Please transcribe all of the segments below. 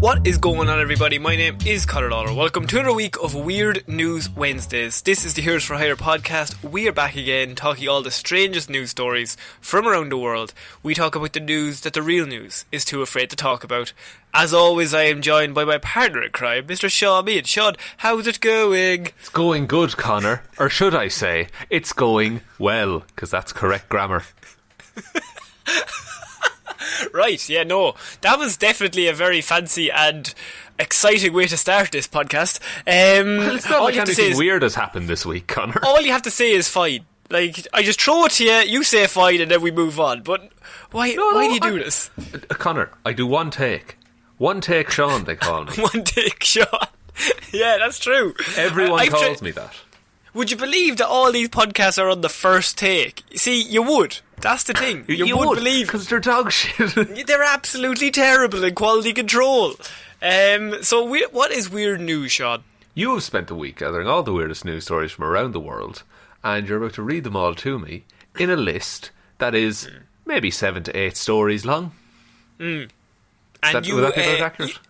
What is going on, everybody? My name is Ciara Lawler. Welcome to another week of Weird News Wednesdays. This is the Heroes for Hire podcast. We are back again, talking all the strangest news stories from around the world. We talk about the news that the real news is too afraid to talk about. As always, I am joined by my partner in crime, Mr. Shaun Mead. Shaun, how's it going? It's going good, Connor. Or should I say, it's going well, because that's correct grammar. Right, yeah, no. That was definitely a very fancy and exciting way to start this podcast. Well, it's not like anything weird has happened this week, Connor. All you have to say is fine. Like, I just throw it to you say fine, and then we move on. But why do you do this? Connor, I do one take. One take Shaun, they call me. One take Shaun. Yeah, that's true. Everyone calls me that. Would you believe that all these podcasts are on the first take? See, you would. That's the thing. You would believe. Because they're dog shit. They're absolutely terrible in quality control. So what is weird news, Shaun? You have spent a week gathering all the weirdest news stories from around the world, and you're about to read them all to me in a list that is maybe 7 to 8 stories long. And would that be about accurate?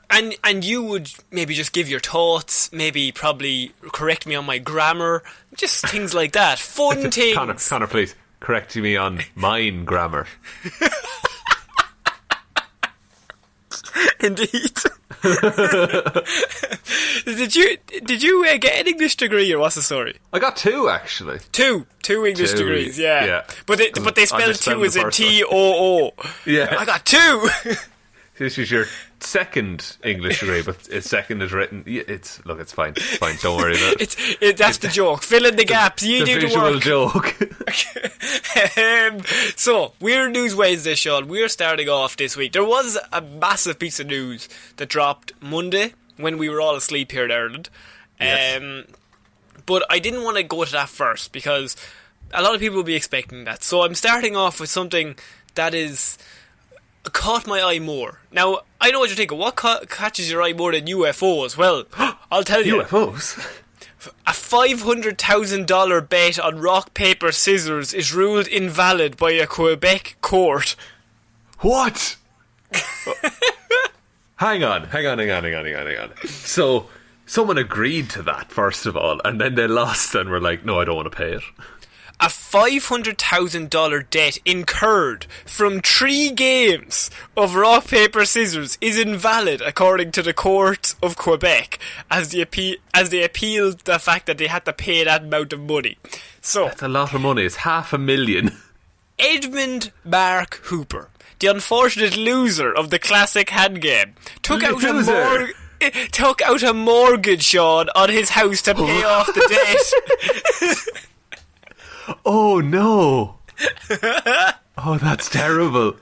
And you would maybe just give your thoughts, probably correct me on my grammar, just things like that. Fun things. Connor, please, correct me on mine grammar. Indeed. Did you get an English degree, or what's the story? I got 2, actually. Two English degrees, yeah. But they spelled 2 as in T-O-O. Yeah. I got 2. This is your second English degree, but its second is written. It's fine. It's fine. Don't worry about it. That's the joke. Fill in the gaps. You do the work. Joke. So, Weird News Wednesday, Shaun. We're starting off this week. There was a massive piece of news that dropped Monday when we were all asleep here in Ireland. Yes. But I didn't want to go to that first because a lot of people will be expecting that. So I'm starting off with something that is caught my eye more. Now, I know what you're thinking. What catches your eye more than UFOs? Well, I'll tell you. UFOs? A $500,000 bet on rock, paper, scissors is ruled invalid by a Quebec court. What? Hang on. So, someone agreed to that, first of all, and then they lost and were like, no, I don't want to pay it. A $500,000 debt incurred from 3 games of rock, paper, scissors is invalid according to the courts of Quebec as they appealed the fact that they had to pay that amount of money. So that's a lot of money. It's $500,000. Edmund Mark Hooper, the unfortunate loser of the classic hand game, took out a mortgage, Shaun, on his house to pay off the debt. Oh no. Oh, that's terrible.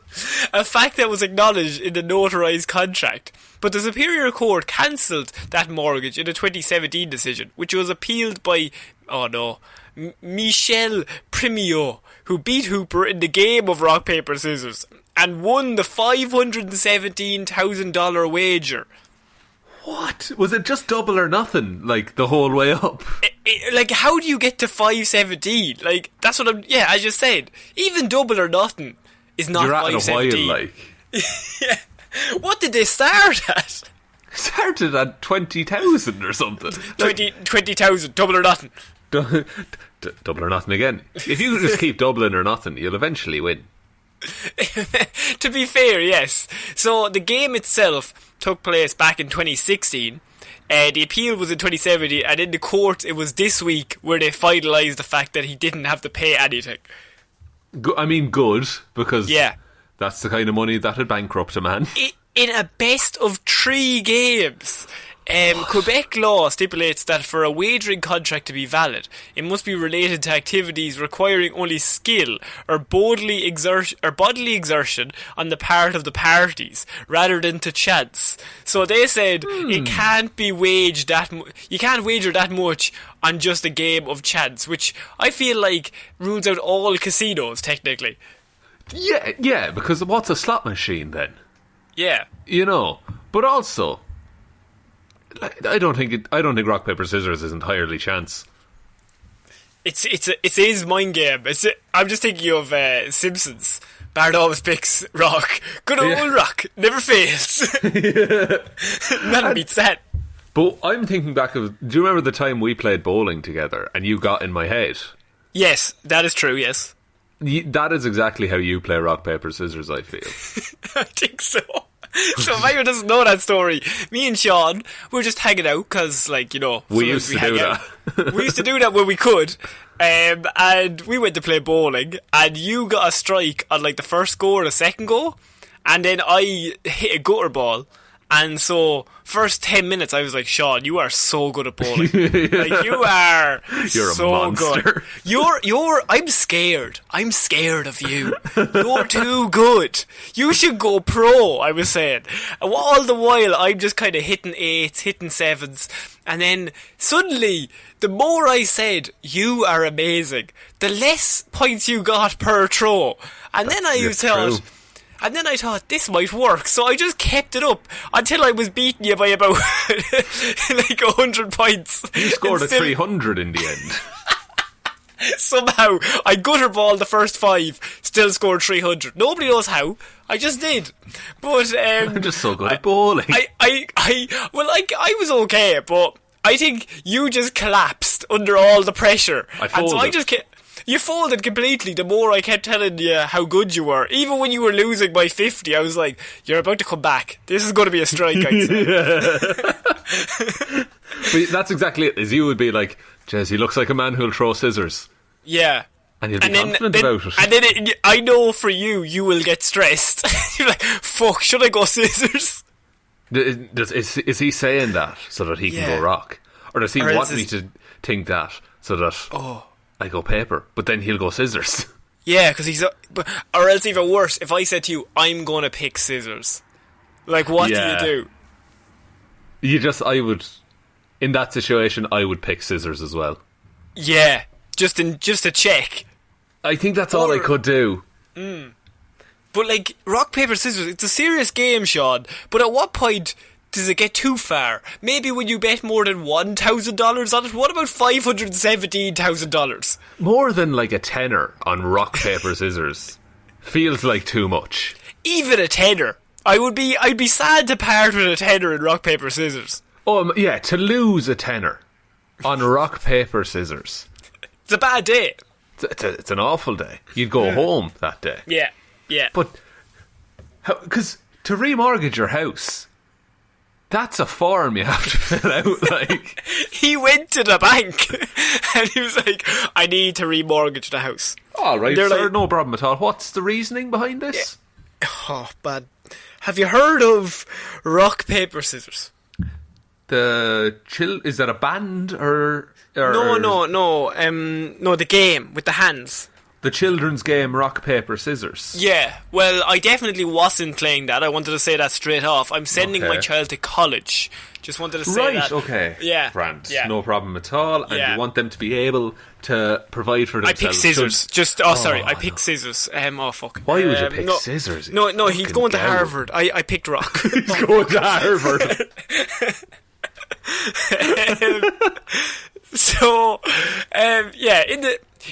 A fact that was acknowledged in the notarized contract. But the Superior Court cancelled that mortgage in a 2017 decision, which was appealed by, Michel Primio, who beat Hooper in the game of rock, paper, scissors and won the $517,000 wager. What? Was it just double or nothing, like, the whole way up? Like, how do you get to 517? Like, that's what I just said. Even double or nothing is not 517. You're at a while, like. Yeah. What did they start at? Started at 20,000 or something. 20,000, double or nothing. Double or nothing again. If you just keep doubling or nothing, you'll eventually win. To be fair, yes. So the game itself took place back in 2016. The appeal was in 2017, and in the court it was this week where they finalised the fact that he didn't have to pay anything. Good, because that's the kind of money that would bankrupt a man. In a best of 3 games. Quebec law stipulates that for a wagering contract to be valid, it must be related to activities requiring only skill or bodily exertion on the part of the parties, rather than to chance. So they said it can't be waged you can't wager that much on just a game of chance, which I feel like rules out all casinos technically. Yeah, because what's a slot machine then? Yeah, but also, I don't think rock, paper, scissors is entirely chance. It's his mind game. I'm just thinking of Simpsons Bard always picks rock. Good old rock. Never fails. Nothing beats that. But I'm thinking back of... Do you remember the time we played bowling together and you got in my head? Yes, that is true, yes. That is exactly how you play rock, paper, scissors, I feel. I think so. So if anyone doesn't know that story, me and Sean, we were just hanging out because, like, you know... We used to do that. We used to do that when we could. And we went to play bowling, and you got a strike on, like, the first go or the second go, and then I hit a gutter ball. And so, first 10 minutes, I was like, Sean, you are so good at bowling. Like, you are You're so a monster. good. I'm scared. I'm scared of you. You're too good. You should go pro, I was saying. And all the while, I'm just kind of hitting 8s, hitting 7s. And then, suddenly, the more I said, you are amazing, the less points you got per throw. And then I thought... True. And then I thought, this might work, so I just kept it up until I was beating you by about like 100 points. You scored a 300 in the end. Somehow, I gutter balled the first 5, still scored 300. Nobody knows how. I just did. But I'm just so good at bowling. I was okay, but I think you just collapsed under all the pressure. I folded. And so I just kept... You folded completely the more I kept telling you how good you were. Even when you were losing by 50, I was like, you're about to come back. This is going to be a strike, I'd say. But that's exactly it. Is you would be like, Jez, he looks like a man who'll throw scissors. Yeah. And you'll be confident about it. And then I know for you will get stressed. You're like, fuck, should I go scissors? Is he saying that so that he can go rock? Or does he want me to think that so that... I go paper, but then he'll go scissors. Yeah, because or else even worse, if I said to you, I'm going to pick scissors. Like, what do? I would, in that situation, I would pick scissors as well. Yeah, just to check. I think that's all I could do. But like, rock, paper, scissors, it's a serious game, Sean, but at what point... does it get too far? Maybe when you bet more than $1,000 on it? What about $517,000? More than like a tenner on rock, paper, scissors feels like too much. Even a tenner. I'd be sad to part with a tenner in rock, paper, scissors. Oh yeah, to lose a tenner on rock, paper, scissors. It's a bad day. It's an awful day. You'd go home that day. Yeah. But because to remortgage your house, that's a form you have to fill out, like. He went to the bank and he was like, I need to remortgage the house. All right, sir, like, no problem at all. What's the reasoning behind this? Yeah. Oh, bad. Have you heard of rock, paper, scissors? Is that a band or... No, the game with the hands. The children's game Rock, Paper, Scissors. Yeah, well, I definitely wasn't playing that. I wanted to say that straight off. I'm sending my child to college. Just wanted to say that. Right, okay. Yeah. Grant. Yeah. No problem at all. And you want them to be able to provide for themselves. I picked scissors. I picked scissors. Oh, fuck. Why would you pick scissors? No, he's going to Harvard. I picked rock. He's going to Harvard.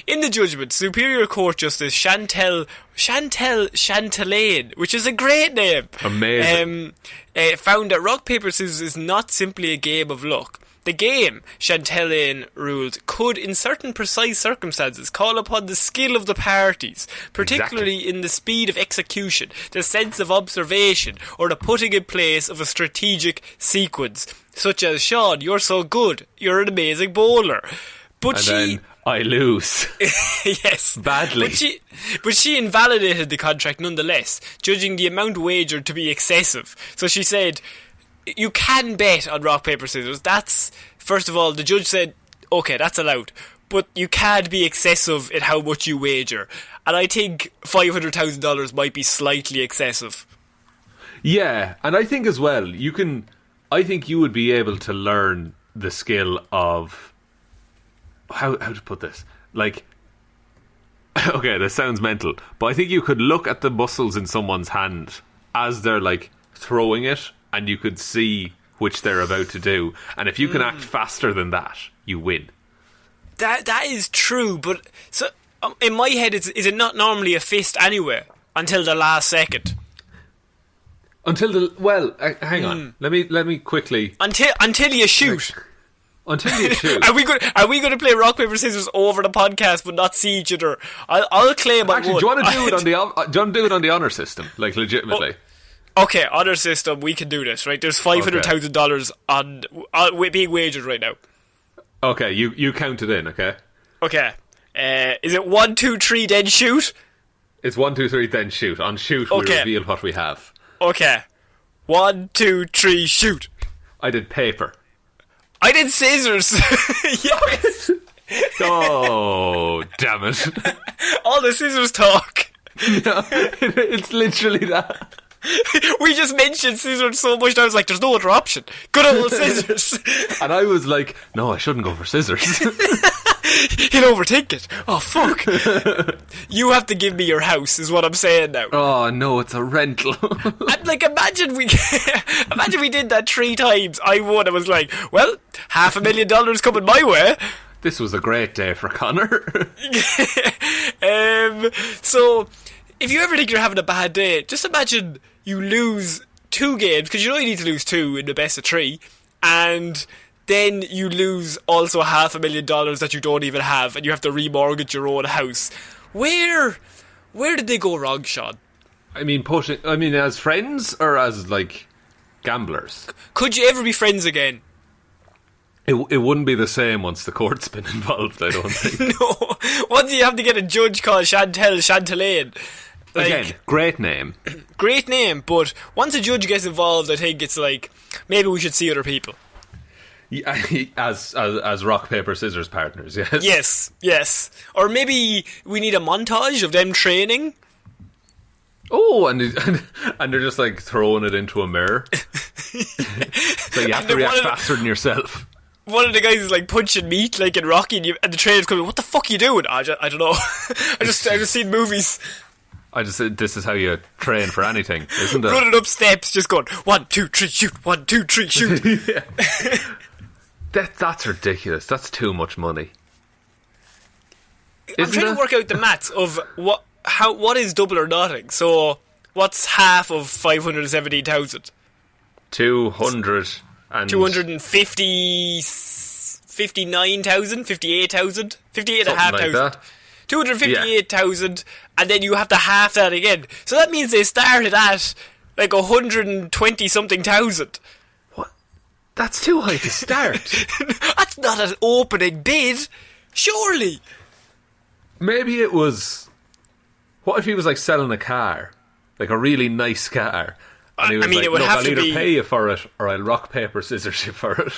In the judgment, Superior Court Justice Chantal Chantelaine, which is a great name, amazing, found that rock, paper, scissors is not simply a game of luck. The game, Chantelaine ruled, could, in certain precise circumstances, call upon the skill of the parties, particularly in the speed of execution, the sense of observation, or the putting in place of a strategic sequence, such as, Sean, you're so good, you're an amazing bowler. But then I lose. Yes. Badly. But she invalidated the contract nonetheless, judging the amount wagered to be excessive. So she said, you can bet on rock, paper, scissors. That's, first of all, the judge said, okay, that's allowed. But you can't be excessive in how much you wager. And I think $500,000 might be slightly excessive. Yeah, and I think as well, I think you would be able to learn the skill of... How to put this? Like, okay, this sounds mental, but I think you could look at the muscles in someone's hand as they're like throwing it, and you could see which they're about to do. And if you can act faster than that, you win. That is true, but so in my head, is it not normally a fist anyway? until the last second. Hang on. Let me quickly. Until you shoot. Until you shoot. Are we going to play rock paper scissors over the podcast but not see each other? I'll claim I Actually, won. do you want to do it on the honor system, like legitimately? Okay, honor system. We can do this, right? There's $500,000 on being wagered right now. Okay, you count it in. Okay. Okay. Is it 1, 2, 3, then shoot? It's 1, 2, 3, then shoot. On shoot, we reveal what we have. Okay. 1, 2, 3, shoot. I did paper. I did scissors. Yes. Oh, damn it. All the scissors talk. No, it's literally that. We just mentioned scissors so much that I was like, there's no other option. Good old scissors. And I was like, no, I shouldn't go for scissors. He'll overtake it. Oh, fuck. You have to give me your house, is what I'm saying now. Oh, no, it's a rental. And, like, imagine we did that 3 times. I won. I was like, well, $500,000 coming my way. This was a great day for Conor. So, if you ever think you're having a bad day, just imagine you lose 2 games, because you know you need to lose 2 in the best of 3, and then you lose also $500,000 that you don't even have, and you have to remortgage your own house. Where did they go wrong, Sean? I mean, as friends or as, like, gamblers? Could you ever be friends again? It wouldn't be the same once the court's been involved, I don't think. No. Once you have to get a judge called Chantelaine. Like, again, great name. Great name, but once a judge gets involved, I think it's like, maybe we should see other people. Yeah, as rock, paper, scissors partners, yes. Yes. Or maybe we need a montage of them training. Oh, and they're just like throwing it into a mirror. So you have to react faster than yourself. One of the guys is like punching meat, like in Rocky, and the trainer's coming, what the fuck are you doing? I don't know. I just seen movies. I just said, this is how you train for anything, isn't it? Running up steps, just going, 1, 2, 3, shoot, 1, 2, 3, shoot. Yeah. That's ridiculous. That's too much money. I'm trying to work out the maths of what is double or nothing. So, what's half of 517,000? 250, 59,000, 58,000, 58,500. 258,000, and then you have to half that again. So that means they started at like 120 something thousand. What? That's too high to start. That's not an opening bid, surely. Maybe it was. What if he was like selling a car, like a really nice car? And he was like, it would look, have I'll to either be... pay you for it, or I'll rock, paper, scissors you for it.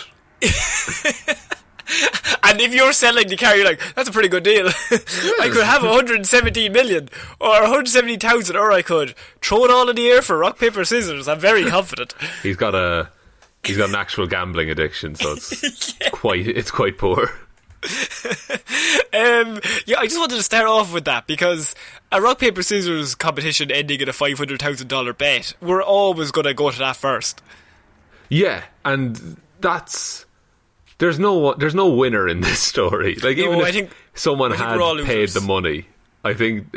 And if you're selling the car, you're like, that's a pretty good deal. I could have 117 million, or 170,000, or I could throw it all in the air for rock, paper, scissors. I'm very confident. He's got an actual gambling addiction, so it's quite poor. Yeah, I just wanted to start off with that because a rock, paper, scissors competition ending in a $500,000 bet, we're always going to go to that first. Yeah, and there's no winner in this story. Like, even if someone had paid the money, I think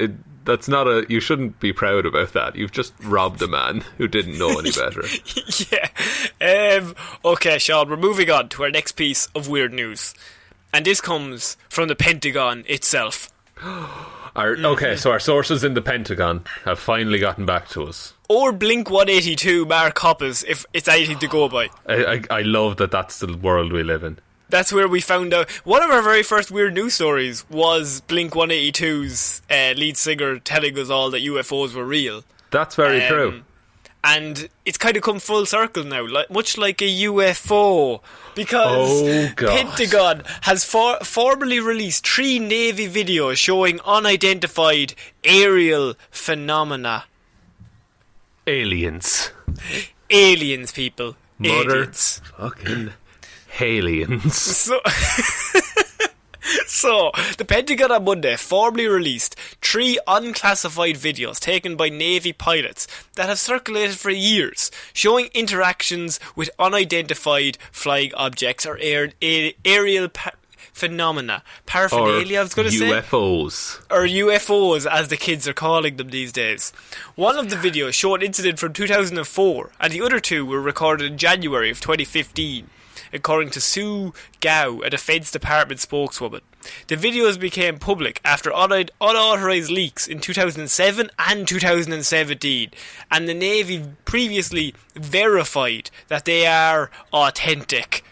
that's not you shouldn't be proud about that. You've just robbed a man who didn't know any better. Yeah. Okay, Sean, we're moving on to our next piece of weird news. And this comes from the Pentagon itself. Okay, so our sources in the Pentagon have finally gotten back to us. Or Blink-182 Mark Hoppus, if it's anything to go by. I love that that's the world we live in. That's where we found out. One of our very first weird news stories was Blink-182's lead singer telling us all that UFOs were real. That's very true. And it's kind of come full circle now, much like a UFO, because Pentagon has formally released 3 Navy videos showing unidentified aerial phenomena. Aliens, people. Aliens. Fucking aliens. So, the Pentagon on Monday formally released 3 unclassified videos taken by Navy pilots that have circulated for years, showing interactions with unidentified flying objects or aerial phenomena, paraphernalia, I was going to say. UFOs. Or UFOs, as the kids are calling them these days. One of the videos showed an incident from 2004, and the other two were recorded in January of 2015, according to Sue Gao, a Defence Department spokeswoman. The videos became public after unauthorised leaks in 2007 and 2017, and the Navy previously verified that they are authentic.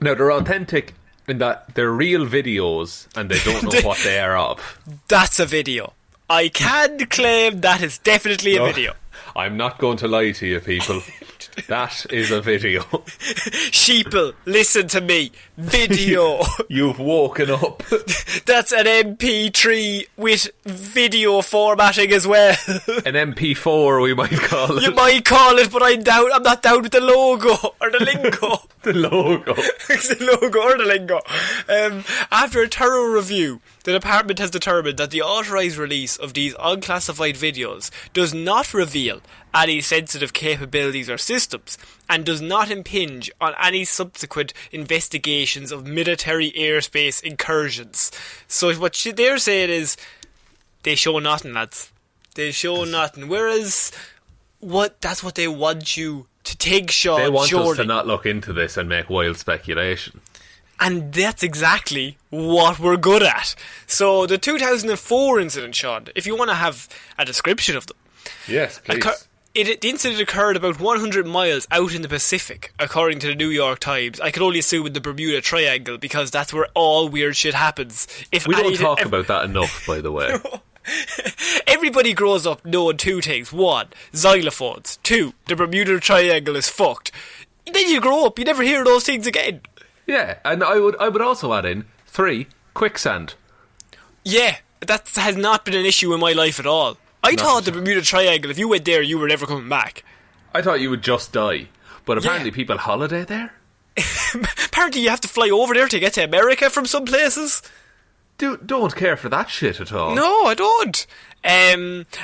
Now, they're authentic in that they're real videos and they don't know what they are of. That's a video. I can claim that is definitely a video. I'm not going to lie to you, people. That is a video. Sheeple, listen to me. Video. You've woken up. That's an MP3 with video formatting as well. An MP4, we might call it. You might call it, but I'm not down with the logo or the lingo. The logo. It's the logo or the lingo. After a thorough review, the department has determined that the authorised release of these unclassified videos does not reveal any sensitive capabilities or systems, and does not impinge on any subsequent investigations of military airspace incursions. So what they're saying is, they show nothing, lads. They show nothing. Whereas, that's what they want you to take, Sean. They want surely. us to not look into this and make wild speculation. And that's exactly what we're good at. So the 2004 incident, Sean, if you want to have a description of them. Yes, please. The incident occurred about 100 miles out in the Pacific, according to the New York Times. I could only assume in the Bermuda Triangle, because that's where all weird shit happens. We don't talk about that enough, by the way. Everybody grows up knowing two things. One, xylophones. Two, the Bermuda Triangle is fucked. Then you grow up, you never hear those things again. Yeah, and I would also add in 3, quicksand. Yeah, that has not been an issue in my life at all. I thought the Bermuda Triangle, if you went there, you were never coming back. I thought you would just die. But apparently people holiday there? Apparently you have to fly over there to get to America from some places. Don't care for that shit at all. No, I don't.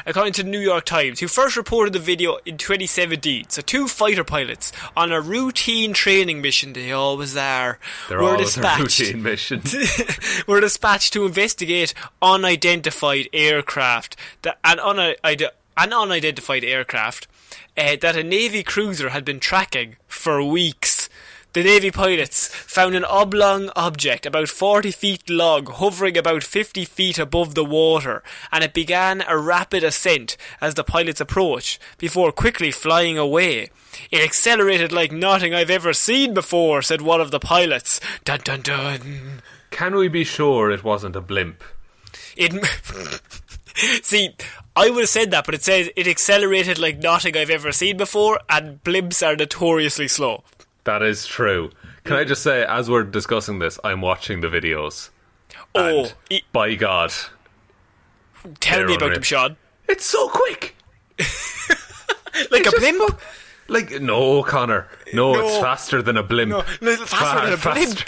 According to the New York Times, who first reported the video in 2017, so 2 fighter pilots on a routine training mission, they always are, were dispatched. A routine mission. Were dispatched to investigate unidentified aircraft, an unidentified aircraft that a Navy cruiser had been tracking for weeks. The Navy pilots found an oblong object about 40 feet long hovering about 50 feet above the water, and it began a rapid ascent as the pilots approached, before quickly flying away. It accelerated like nothing I've ever seen before, said one of the pilots. Dun dun dun. Can we be sure it wasn't a blimp? See, I would have said that, but it says it accelerated like nothing I've ever seen before, and blimps are notoriously slow. That is true. Can I just say, as we're discussing this, I'm watching the videos. Oh, by God. Tell me about them, Sean. It's so quick. Like a blimp? Like, no, Connor. No, it's faster than a blimp. No, faster than a blimp.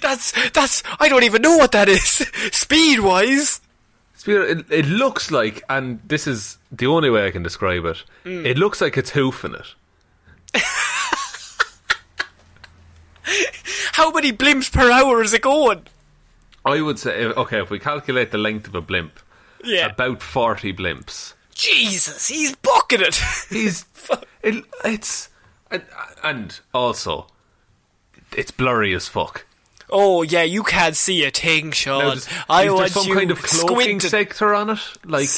That's, I don't even know what that is. Speed-wise. It looks like, and this is the only way I can describe it, it looks like it's hoofing it. How many blimps per hour is it going? I would say, okay, if we calculate the length of a blimp, about 40 blimps. Jesus, he's bucking it. And also, it's blurry as fuck. Oh yeah, you can't see a thing, Sean. Is there some kind of cloaking sector on it? Like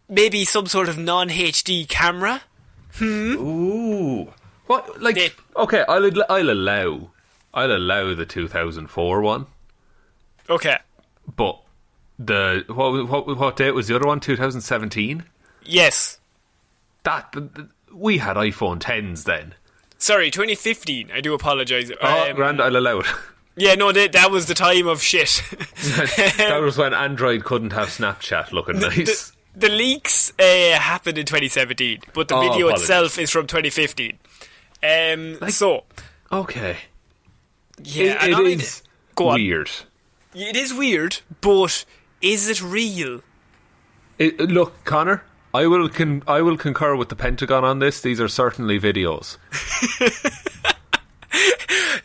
maybe some sort of non-HD camera? Ooh. What? Like, okay, I'll allow the 2004 one. Okay. But what date was the other one? 2017? Yes. We had iPhone 10s then. Sorry, 2015. I do apologise. Grand, I'll allow it. Yeah, no, that was the time of shit. That was when Android couldn't have Snapchat looking nice. The leaks happened in 2017, but the video itself is from 2015. Okay. Yeah, it is weird. It is weird, but is it real? Look, Connor, I will concur with the Pentagon on this. These are certainly videos.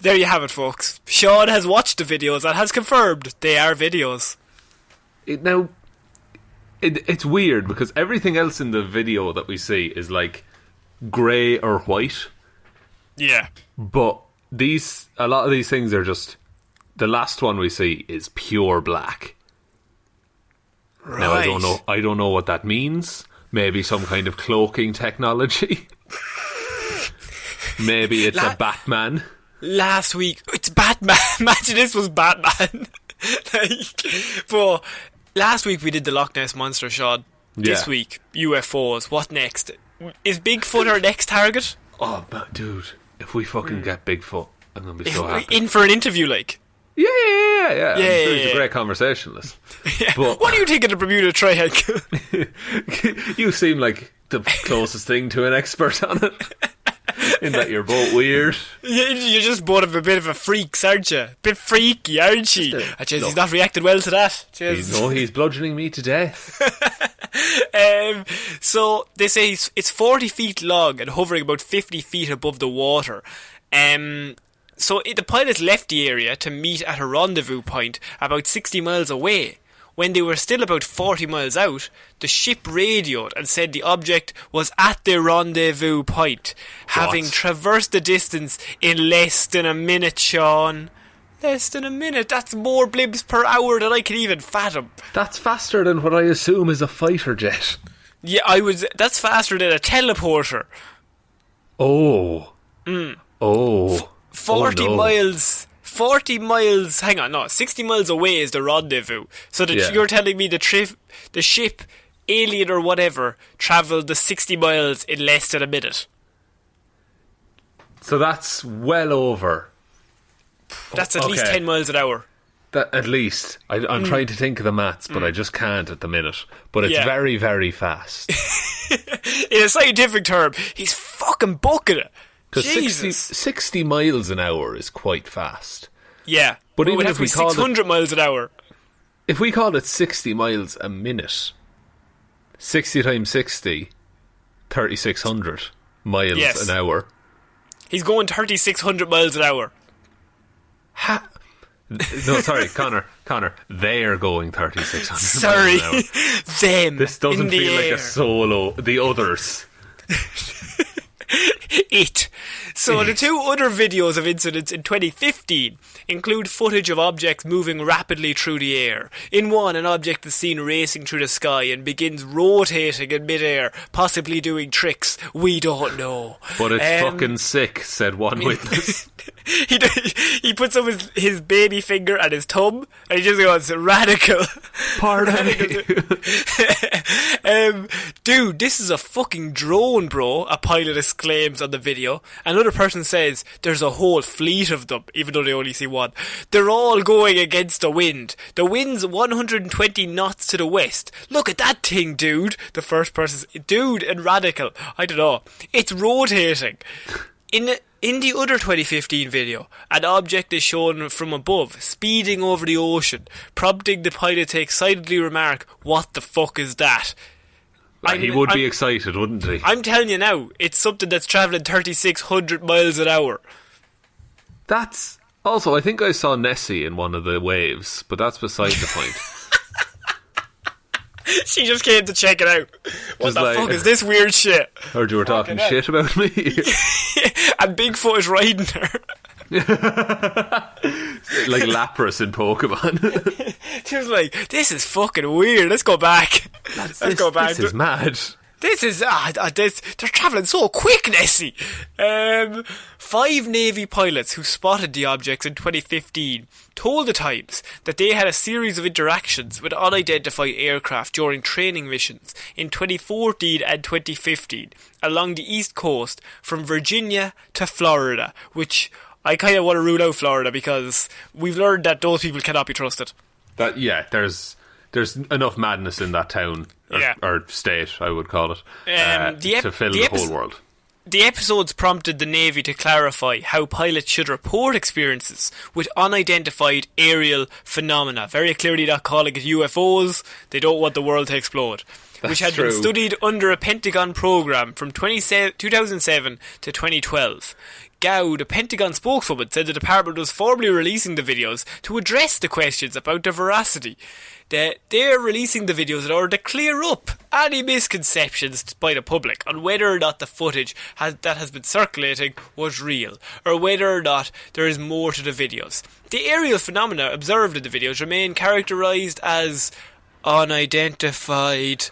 There you have it, folks. Shaun has watched the videos and has confirmed they are videos. It's weird because everything else in the video that we see is like grey or white. Yeah. But a lot of these things are just... The last one we see is pure black. Right. Now, I don't know what that means. Maybe some kind of cloaking technology. Maybe it's a Batman. Last week, it's Batman. Imagine this was Batman. But last week we did the Loch Ness Monster, Shaun. This week, UFOs. What next? Is Bigfoot our next target? Oh, but dude, if we fucking get Bigfoot, I'm going to be so happy. In for an interview, like. Yeah. I'm sure he's a great conversationalist. Yeah. But what do you think of the Bermuda Triangle? You seem like the closest thing to an expert on it. In that you're both weird. You're just both a bit of a freaks, aren't you? A bit freaky, aren't you? He's not reacted well to that. He's bludgeoning me to death. So they say it's 40 feet long and hovering about 50 feet above the water. So the pilots left the area to meet at a rendezvous point about 60 miles away. When they were still about 40 miles out, the ship radioed and said the object was at the rendezvous point, having traversed the distance in less than a minute, Shaun. Less than a minute. That's more blimps per hour than I can even fathom. That's faster than what I assume is a fighter jet. Yeah, that's faster than a teleporter. Oh. 40 miles... 40 miles, 60 miles away is the rendezvous. So you're telling me the ship, alien or whatever, travelled the 60 miles in less than a minute. So that's well over. That's at least 10 miles an hour. At least. I'm trying to think of the maths, but I just can't at the minute. But it's very, very fast. In a scientific term, he's fucking booking it. Because 60 miles an hour is quite fast. Yeah. But even if we call 600 miles an hour. If we call it 60 miles a minute, 60 times 60, 3,600 miles an hour. He's going 3,600 miles an hour. No, sorry, Connor. They're going 3,600 sorry, miles an hour. Them. This doesn't feel like air. a solo. The others. So the two other videos of incidents in 2015 include footage of objects moving rapidly through the air. In one, an object is seen racing through the sky and begins rotating in midair, possibly doing tricks. We don't know. But it's fucking sick, said one witness. He puts up his baby finger and his thumb, and he just goes, radical. Pardon. Dude, this is a fucking drone, bro, a pilot exclaims on the video. Another person says there's a whole fleet of them, even though they only see one. They're all going against the wind. The wind's 120 knots to the west. Look at that thing, dude. The first person's dude and radical. I don't know. It's rotating. In the other 2015 video, an object is shown from above, speeding over the ocean, prompting the pilot to excitedly remark, "What the fuck is that?" He would be excited, wouldn't he? I'm telling you now, it's something that's travelling 3,600 miles an hour. That's... Also, I think I saw Nessie in one of the waves, but that's beside the point. She just came to check it out. What the fuck is this weird shit? Heard you were talking shit about me. And Bigfoot is riding her. Like Lapras in Pokemon. She was like, this is fucking weird. Let's go back. Let's go back. This is mad. This is they're travelling so quick, Nessie. 5 Navy pilots who spotted the objects in 2015 told the Times that they had a series of interactions with unidentified aircraft during training missions in 2014 and 2015 along the East Coast from Virginia to Florida, which I kind of want to rule out Florida because we've learned that those people cannot be trusted. There's enough madness in that town, or state, I would call it, to fill the whole world. The episodes prompted the Navy to clarify how pilots should report experiences with unidentified aerial phenomena. Very clearly not calling it UFOs. They don't want the world to explode. which had been studied under a Pentagon program from 2007 to 2012. Gao, the Pentagon spokeswoman, said the department was formally releasing the videos to address the questions about their veracity. They're releasing the videos in order to clear up any misconceptions by the public on whether or not the footage that has been circulating was real, or whether or not there is more to the videos. The aerial phenomena observed in the videos remain characterised as unidentified.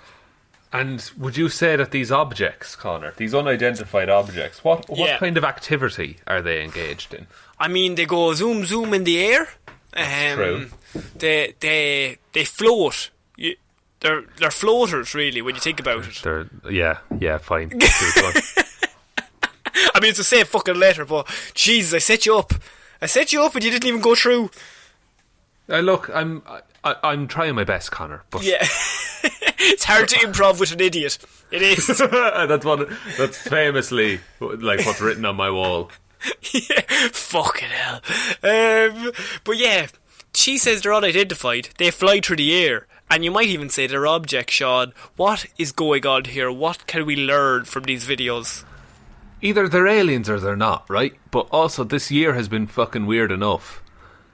And would you say that these objects, Connor, these unidentified objects, what kind of activity are they engaged in? I mean, they go zoom zoom in the air. True. They float. They're floaters, really, when you think about it. Yeah, fine. I mean, it's the same fucking letter, but Jesus, I set you up and you didn't even go through. Look, I'm trying my best, Connor. But yeah, it's hard to improv with an idiot. It is. That's famously like what's written on my wall. Yeah, fucking hell. But yeah, she says they're unidentified. They fly through the air, and you might even say they're objects, Sean. What is going on here? What can we learn from these videos? Either they're aliens or they're not, right? But also, this year has been fucking weird enough.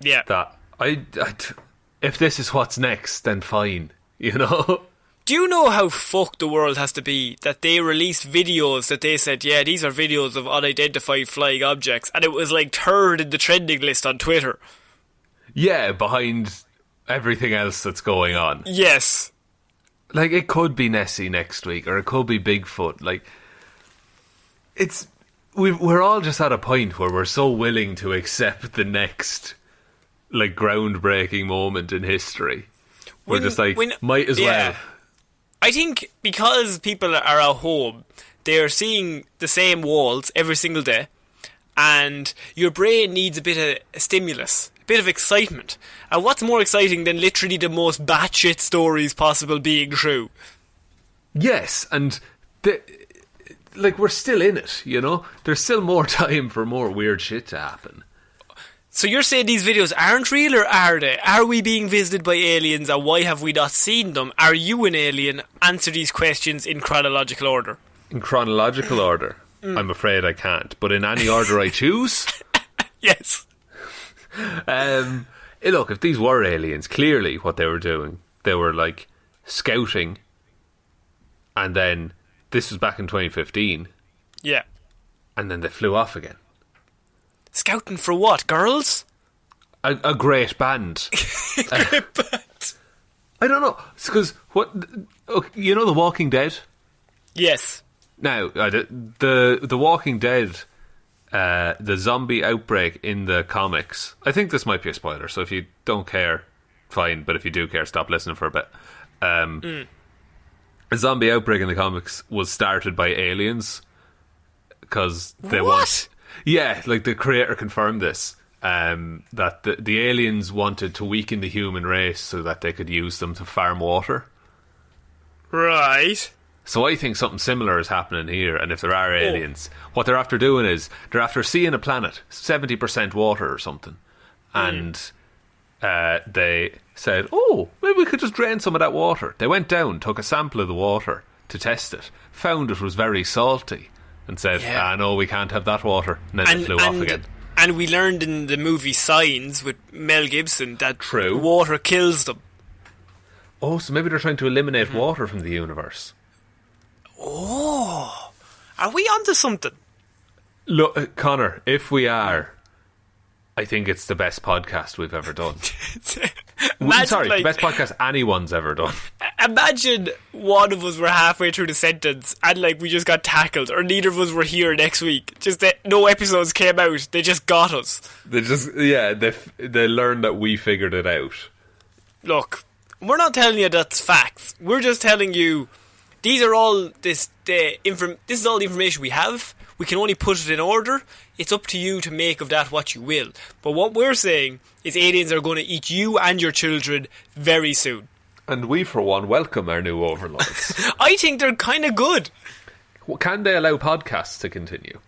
Yeah. That if this is what's next, then fine, you know? Do you know how fucked the world has to be that they released videos that they said, yeah, these are videos of unidentified flying objects, and it was like third in the trending list on Twitter? Yeah, behind everything else that's going on. Yes. Like, it could be Nessie next week, or it could be Bigfoot. Like, we're all just at a point where we're so willing to accept the next, like, groundbreaking moment in history. We're just like, might as well. I think because people are at home, they're seeing the same walls every single day, and your brain needs a bit of a stimulus, a bit of excitement. And what's more exciting than literally the most batshit stories possible being true? Yes, and we're still in it, you know? There's still more time for more weird shit to happen. So you're saying these videos aren't real, or are they? Are we being visited by aliens, and why have we not seen them? Are you an alien? Answer these questions in chronological order. In chronological order? I'm afraid I can't, but in any order I choose? Yes. Look, if these were aliens, clearly what they were doing, they were like scouting, and then this was back in 2015. Yeah. And then they flew off again. Scouting for what? Girls? A great band. Great band. I don't know. It's because you know The Walking Dead? Yes. Now, the Walking Dead, the zombie outbreak in the comics. I think this might be a spoiler, so if you don't care, fine. But if you do care, stop listening for a bit. A zombie outbreak in the comics was started by aliens because they want. Yeah, like the creator confirmed this, that the aliens wanted to weaken the human race so that they could use them to farm water. Right. So I think something similar is happening here, and if there are aliens, what they're after doing is, they're after seeing a planet, 70% water or something, and they said, maybe we could just drain some of that water. They went down, took a sample of the water to test it, found it was very salty, and said, no, we can't have that water. And then they flew off again. And we learned in the movie Signs with Mel Gibson that water kills them. Oh, so maybe they're trying to eliminate water from the universe. Oh, are we onto something? Look, Connor, if we are, I think it's the best podcast we've ever done. The best podcast anyone's ever done. Imagine one of us were halfway through the sentence and we just got tackled, or neither of us were here next week. Just that no episodes came out. They just got us. They learned that we figured it out. Look, we're not telling you that's facts. We're just telling you these are all this is all the information we have. We can only put it in order. It's up to you to make of that what you will. But what we're saying is aliens are going to eat you and your children very soon. And we, for one, welcome our new overlords. I think they're kind of good. Can they allow podcasts to continue?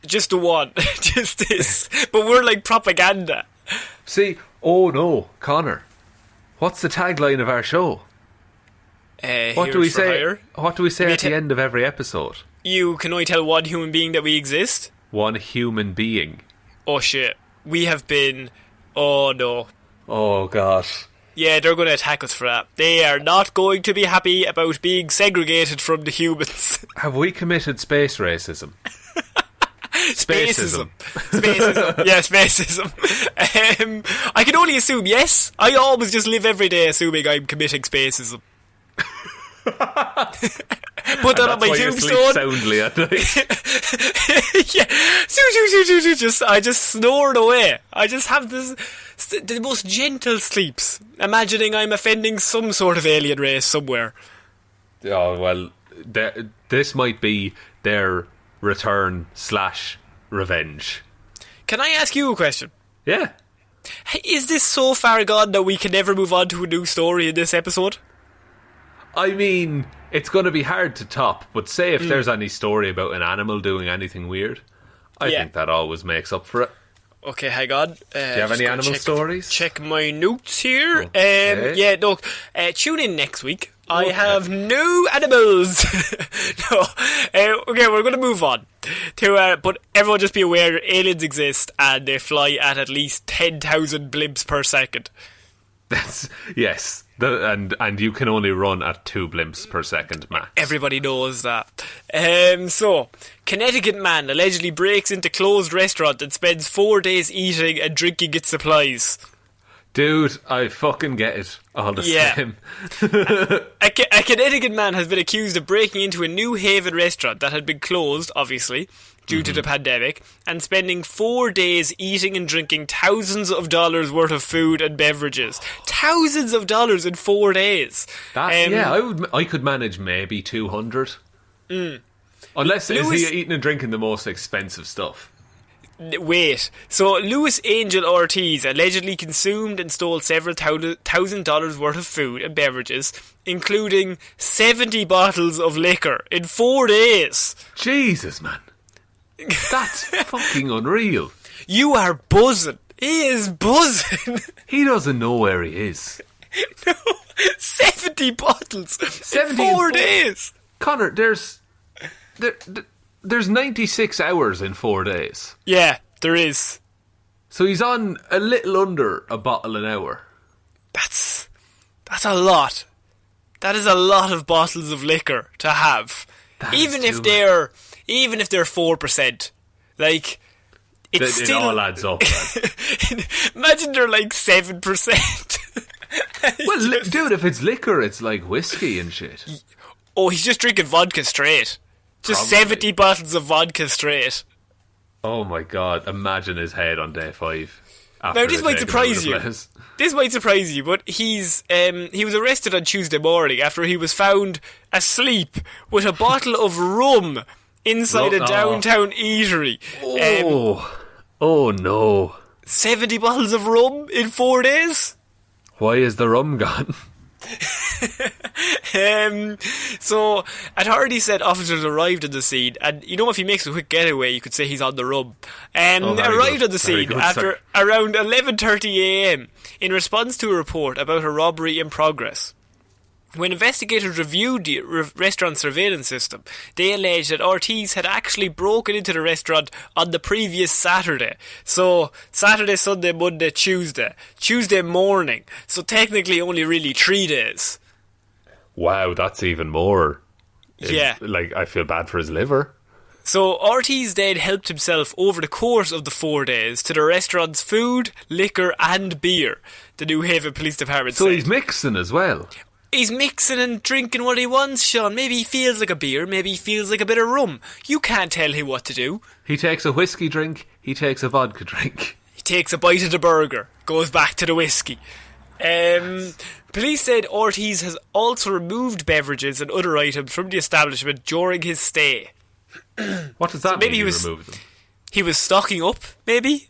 Just the one. Just this. But we're like propaganda. See, oh no, Connor. What's the tagline of our show? What do we say? Hire. What do we say at the end of every episode? You can only tell one human being that we exist. One human being. Oh shit. We have been... Oh no. Oh gosh. Yeah, they're going to attack us for that. They are not going to be happy about being segregated from the humans. Have we committed space racism? Spacism. Yeah, spacism. I can only assume yes. I always just live every day assuming I'm committing spacism. Put that on my tombstone. Soundly at night. Yeah, I just snored away. I just have the most gentle sleeps, imagining I'm offending some sort of alien race somewhere. Oh well, this might be their return/revenge. Can I ask you a question? Yeah. Is this so far gone that we can never move on to a new story in this episode? I mean, it's going to be hard to top, but say if there's any story about an animal doing anything weird, I think that always makes up for it. Okay, hang on. Do you have any animal stories? Check my notes here. Okay. Tune in next week. I have no animals. No. Okay, we're going to move on. But everyone just be aware aliens exist and they fly at least 10,000 blimps per second. Yes. And you can only run at 2 blimps per second max. Everybody knows that. So, Connecticut man allegedly breaks into closed restaurant and spends 4 days eating and drinking its supplies. Dude, I fucking get it all the same. A Connecticut man has been accused of breaking into a New Haven restaurant that had been closed, obviously, due to the pandemic, and spending 4 days eating and drinking thousands of dollars worth of food and beverages. Thousands of dollars in 4 days. I could manage maybe 200. Unless is he eating and drinking the most expensive stuff? Wait. So, Louis Angel Ortiz allegedly consumed and stole several $1,000 worth of food and beverages, including 70 bottles of liquor in 4 days. Jesus, man. That's fucking unreal. You are buzzing. He is buzzing. He doesn't know where he is. No, 70 bottles 70 in 4 days. Connor, there's 96 hours in 4 days. Yeah, there is. So he's on a little under a bottle an hour. That's a lot. That is a lot of bottles of liquor to have. Even if they're 4%. Like, it all adds up. Imagine they're like 7%. Well, dude, if it's liquor, it's like whiskey and shit. Oh, he's just drinking vodka straight. Just Probably. 70 bottles of vodka straight. Oh my god, imagine his head on day 5. Now, this might surprise you. This might surprise you, but he was arrested on Tuesday morning after he was found asleep with a bottle of rum inside a downtown eatery. Oh no. 70 bottles of rum in 4 days? Why is the rum gone? So, authorities said officers arrived at the scene, and you know, if he makes a quick getaway, you could say he's on the rum. Arrived at the scene after around 11:30 a.m. in response to a report about a robbery in progress. When investigators reviewed the restaurant surveillance system, they alleged that Ortiz had actually broken into the restaurant on the previous Saturday. So, Saturday, Sunday, Monday, Tuesday morning. So technically only really 3 days. Wow, that's even more. Yeah. Like, I feel bad for his liver. So Ortiz then helped himself over the course of the 4 days to the restaurant's food, liquor and beer, the New Haven Police Department said. So he's mixing as well. He's mixing and drinking what he wants, Sean. Maybe he feels like a beer, maybe he feels like a bit of rum. You can't tell him what to do. He takes a whiskey drink, he takes a vodka drink. He takes a bite of the burger, goes back to the whiskey. Police said Ortiz has also removed beverages and other items from the establishment during his stay. What does that mean, he removed them? He was stocking up, maybe?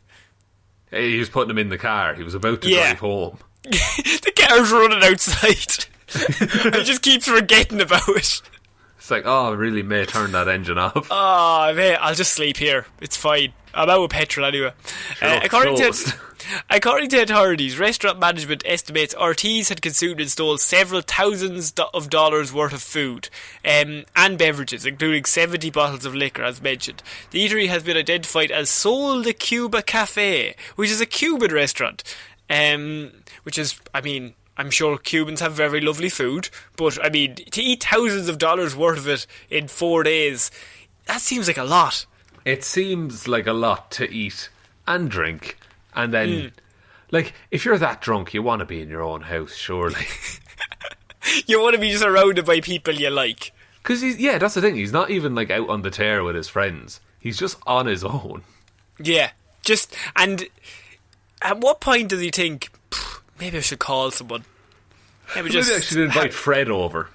He was putting them in the car. He was about to drive home. The car's running outside. He just keeps forgetting about it. It's like, oh, really, may turn that engine off. Oh, mate, I'll just sleep here. It's fine. I'm out of petrol anyway. According to authorities, restaurant management estimates Ortiz had consumed and stole several thousands of dollars worth of food and beverages, including 70 bottles of liquor, as mentioned. The eatery has been identified as Sol de Cuba Cafe, which is a Cuban restaurant, which is, I mean, I'm sure Cubans have very lovely food, but, I mean, to eat thousands of dollars worth of it in 4 days, that seems like a lot. It seems like a lot to eat and drink. And then, like, if you're that drunk, you want to be in your own house, surely. You want to be just surrounded by people you like. Because, that's the thing. He's not even, like, out on the tear with his friends. He's just on his own. Yeah. And at what point does he think, maybe I should call someone? Maybe I should invite Fred over.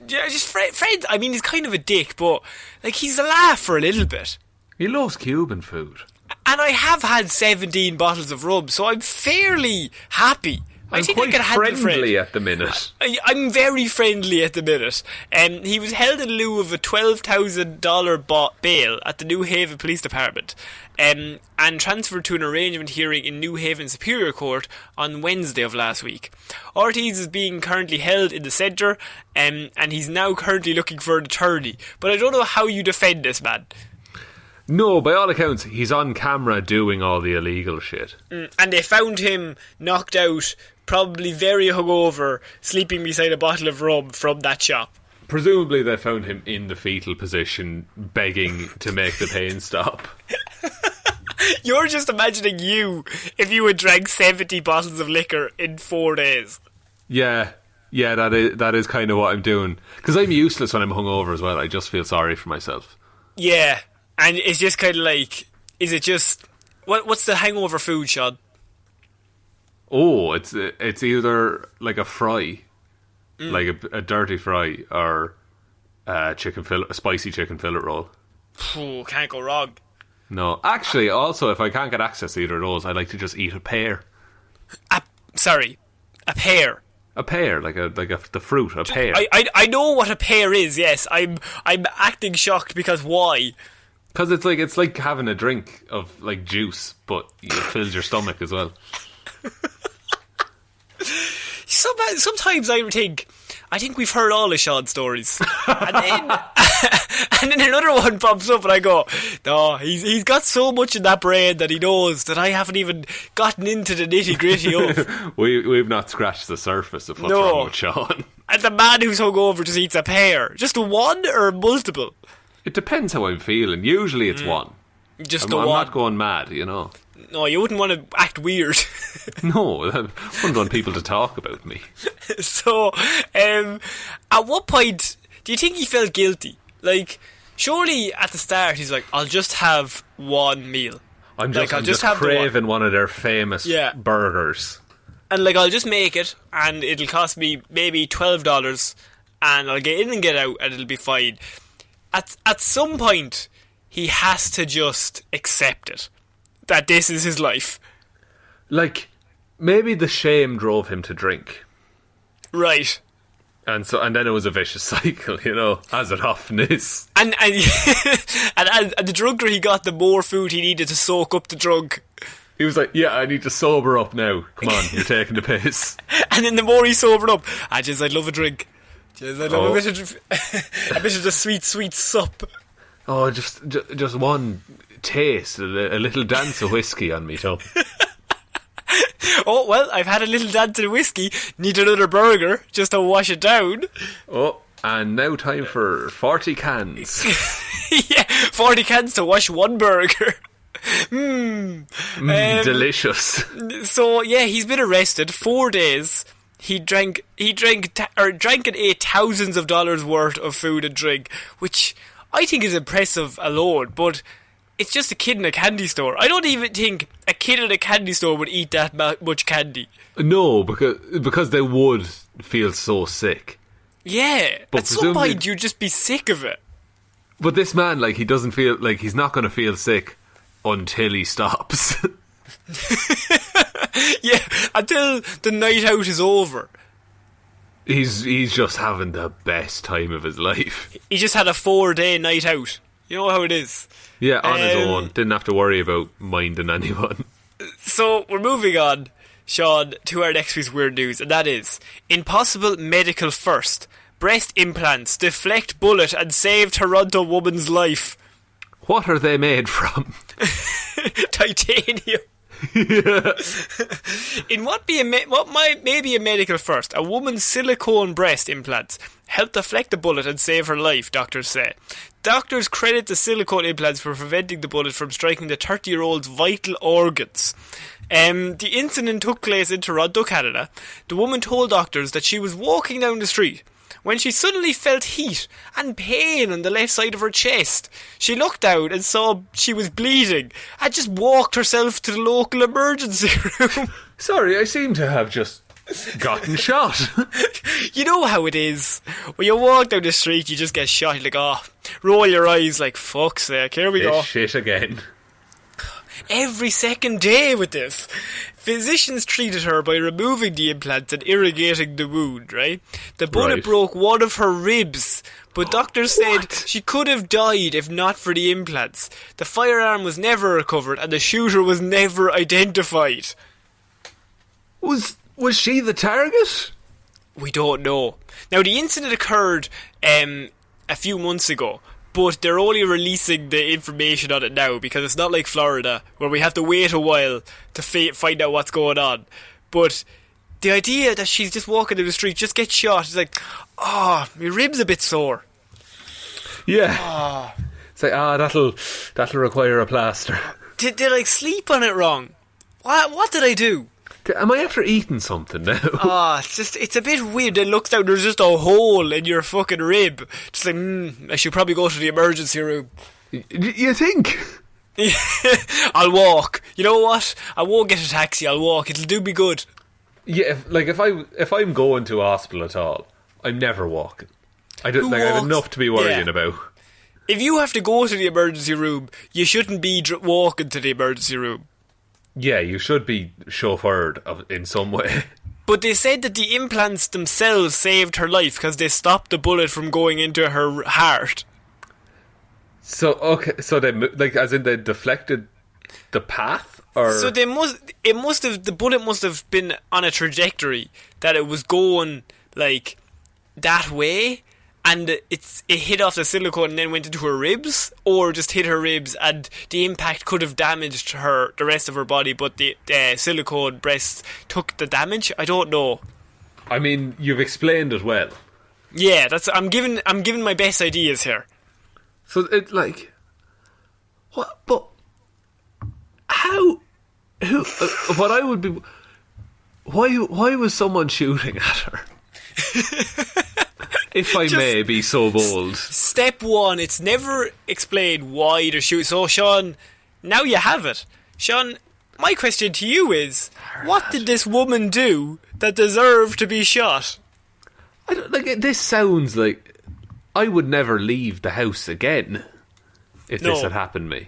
Yeah, just Fred, I mean, he's kind of a dick, but, like, he's a laugh for a little bit. He loves Cuban food. And I have had 17 bottles of rum, so I'm fairly happy. I think I can handle friendly at the minute. I'm very friendly at the minute. He was held in lieu of a $12,000 bail at the New Haven Police Department and transferred to an arraignment hearing in New Haven Superior Court on Wednesday of last week. Ortiz is being currently held in the centre and he's now currently looking for an attorney. But I don't know how you defend this man. No, by all accounts, he's on camera doing all the illegal shit. And they found him knocked out, probably very hungover, sleeping beside a bottle of rum from that shop. Presumably they found him in the fetal position, begging to make the pain stop. You're just imagining you if you had drank 70 bottles of liquor in 4 days. Yeah, that is kind of what I'm doing. Because I'm useless when I'm hungover as well. I just feel sorry for myself. Yeah. And it's just kind of like, is it just, what's the hangover food, Sean? Oh, it's either like a fry, like a dirty fry, or a spicy chicken fillet roll. Can't go wrong. No, actually, also, if I can't get access to either of those, I like to just eat a pear. A pear. A pear, like the fruit, a pear. I know what a pear is. Yes, I'm acting shocked because why? Because it's like having a drink of like juice, but it fills your stomach as well. Sometimes I think we've heard all of Sean's stories, and then another one pops up, and I go, no, he's got so much in that brain that he knows that I haven't even gotten into the nitty gritty of. We've not scratched the surface of what's wrong with Sean. And the man who's hungover just eats a pear, just one or multiple. It depends how I'm feeling. Usually it's one. Just I'm not going mad, you know. No, you wouldn't want to act weird. No, I wouldn't want people to talk about me. So, at what point do you think he felt guilty? Like, surely at the start he's like, I'll just have one meal. I'm just craving one of their famous burgers. And like, I'll just make it, and it'll cost me maybe $12, and I'll get in and get out, and it'll be fine. At some point, he has to just accept it. That this is his life. Like, maybe the shame drove him to drink. Right. And then it was a vicious cycle, you know, as it often is. And the drunker he got, the more food he needed to soak up the drunk. He was like, yeah, I need to sober up now. Come on, you're taking the piss. And then the more he sobered up, I'd love a drink. I'd love a bit of the sweet sup. Oh, just one taste, a little dance of whiskey on me tongue. Oh, well, I've had a little dance of whiskey. Need another burger just to wash it down. Oh, and now time for 40 cans. Yeah, 40 cans to wash one burger. Delicious. So, yeah, he's been arrested 4 days. He drank and ate thousands of dollars worth of food and drink, which I think is impressive alone, but it's just a kid in a candy store. I don't even think a kid in a candy store would eat that much candy. No, because they would feel so sick. Yeah, but at some point you'd just be sick of it. But this man, like, he doesn't feel like he's not going to feel sick until he stops. Yeah, until the night out is over. He's just having the best time of his life. He just had a 4-day night out. You know how it is. Yeah, on his own. Didn't have to worry about minding anyone. So we're moving on, Sean, to our next piece of weird news, and that is impossible medical first. Breast implants deflect bullet and save Toronto woman's life. What are they made from? Titanium. Yeah. In what might maybe a medical first, a woman's silicone breast implants help deflect the bullet and save her life, doctors say. Doctors credit the silicone implants for preventing the bullet from striking the 30-year-old's vital organs. The incident took place in Toronto, Canada. The woman told doctors that she was walking down the street when she suddenly felt heat and pain on the left side of her chest. She looked down and saw she was bleeding and just walked herself to the local emergency room. Sorry, I seem to have just gotten shot. You know how it is. When you walk down the street, you just get shot. You're like, oh, roll your eyes like, fuck's sake, here we go. Shit again. Every second day with this. Physicians treated her by removing the implants and irrigating the wound, right? The bullet broke one of her ribs, but doctors said she could have died if not for the implants. The firearm was never recovered and the shooter was never identified. Was she the target? We don't know. Now, the incident occurred a few months ago, but they're only releasing the information on it now because it's not like Florida where we have to wait a while to find out what's going on. But the idea that she's just walking down the street, just gets shot, it's like, oh, my rib's a bit sore. Yeah. Oh. It's like, that'll require a plaster. Did I sleep on it wrong? What did I do? Am I after eating something now? It's a bit weird. It looks out, there's just a hole in your fucking rib. Just like, I should probably go to the emergency room. You think? I'll walk. You know what? I won't get a taxi, I'll walk. It'll do me good. Yeah, if I'm going to a hospital at all, I'm never walking. I have enough to be worrying about. If you have to go to the emergency room, you shouldn't be walking to the emergency room. Yeah, you should be chauffeured in some way. But they said that the implants themselves saved her life because they stopped the bullet from going into her heart. So they as in they deflected the path, or so the bullet must have been on a trajectory that it was going like that way. And it hit off the silicone and then went into her ribs, or just hit her ribs, and the impact could have damaged the rest of her body, but the silicone breast took the damage. I don't know. I mean, you've explained it well. Yeah, I'm giving my best ideas here. So it like what? But how? Who? What I would be? Why was someone shooting at her? If I may be so bold. Step one, it's never explained why they're shooting. So, Sean, now you have it. Sean, my question to you is, what did this woman do that deserved to be shot? This sounds like I would never leave the house again if this had happened to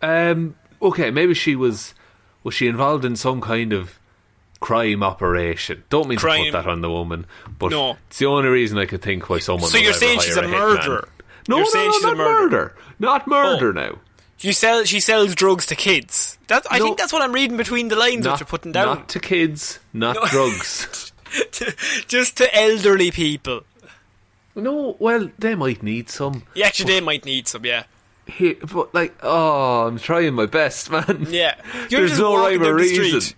me. Okay, maybe was she involved in some kind of crime operation? Don't mean to put that on the woman, but it's the only reason I could think why someone. So you're saying she's a murderer? No, she's not murder. Not murder now. She sells drugs to kids. I think that's what I'm reading between the lines that you're putting down. Not to kids, not drugs. Just to elderly people. No, well, they might need some. Yeah, actually, they might need some, yeah. But I'm trying my best, man. Yeah. There's no rhyme or reason.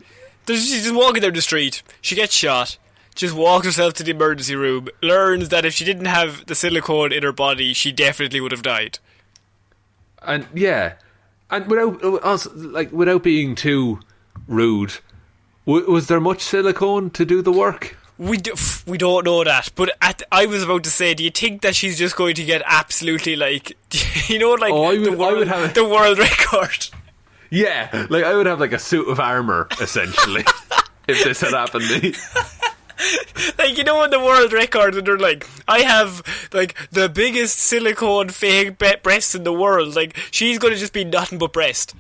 She's just walking down the street. She gets shot. Just walks herself to the emergency room. Learns that if she didn't have the silicone in her body, she definitely would have died. And without being too rude, was there much silicone to do the work? We don't know that. But I was about to say, do you think that she's just going to get absolutely the world record? Yeah, I would have a suit of armour, essentially, if this had happened to me. In the world record, and they're like, I have, the biggest silicone fake breasts in the world. She's going to just be nothing but breast.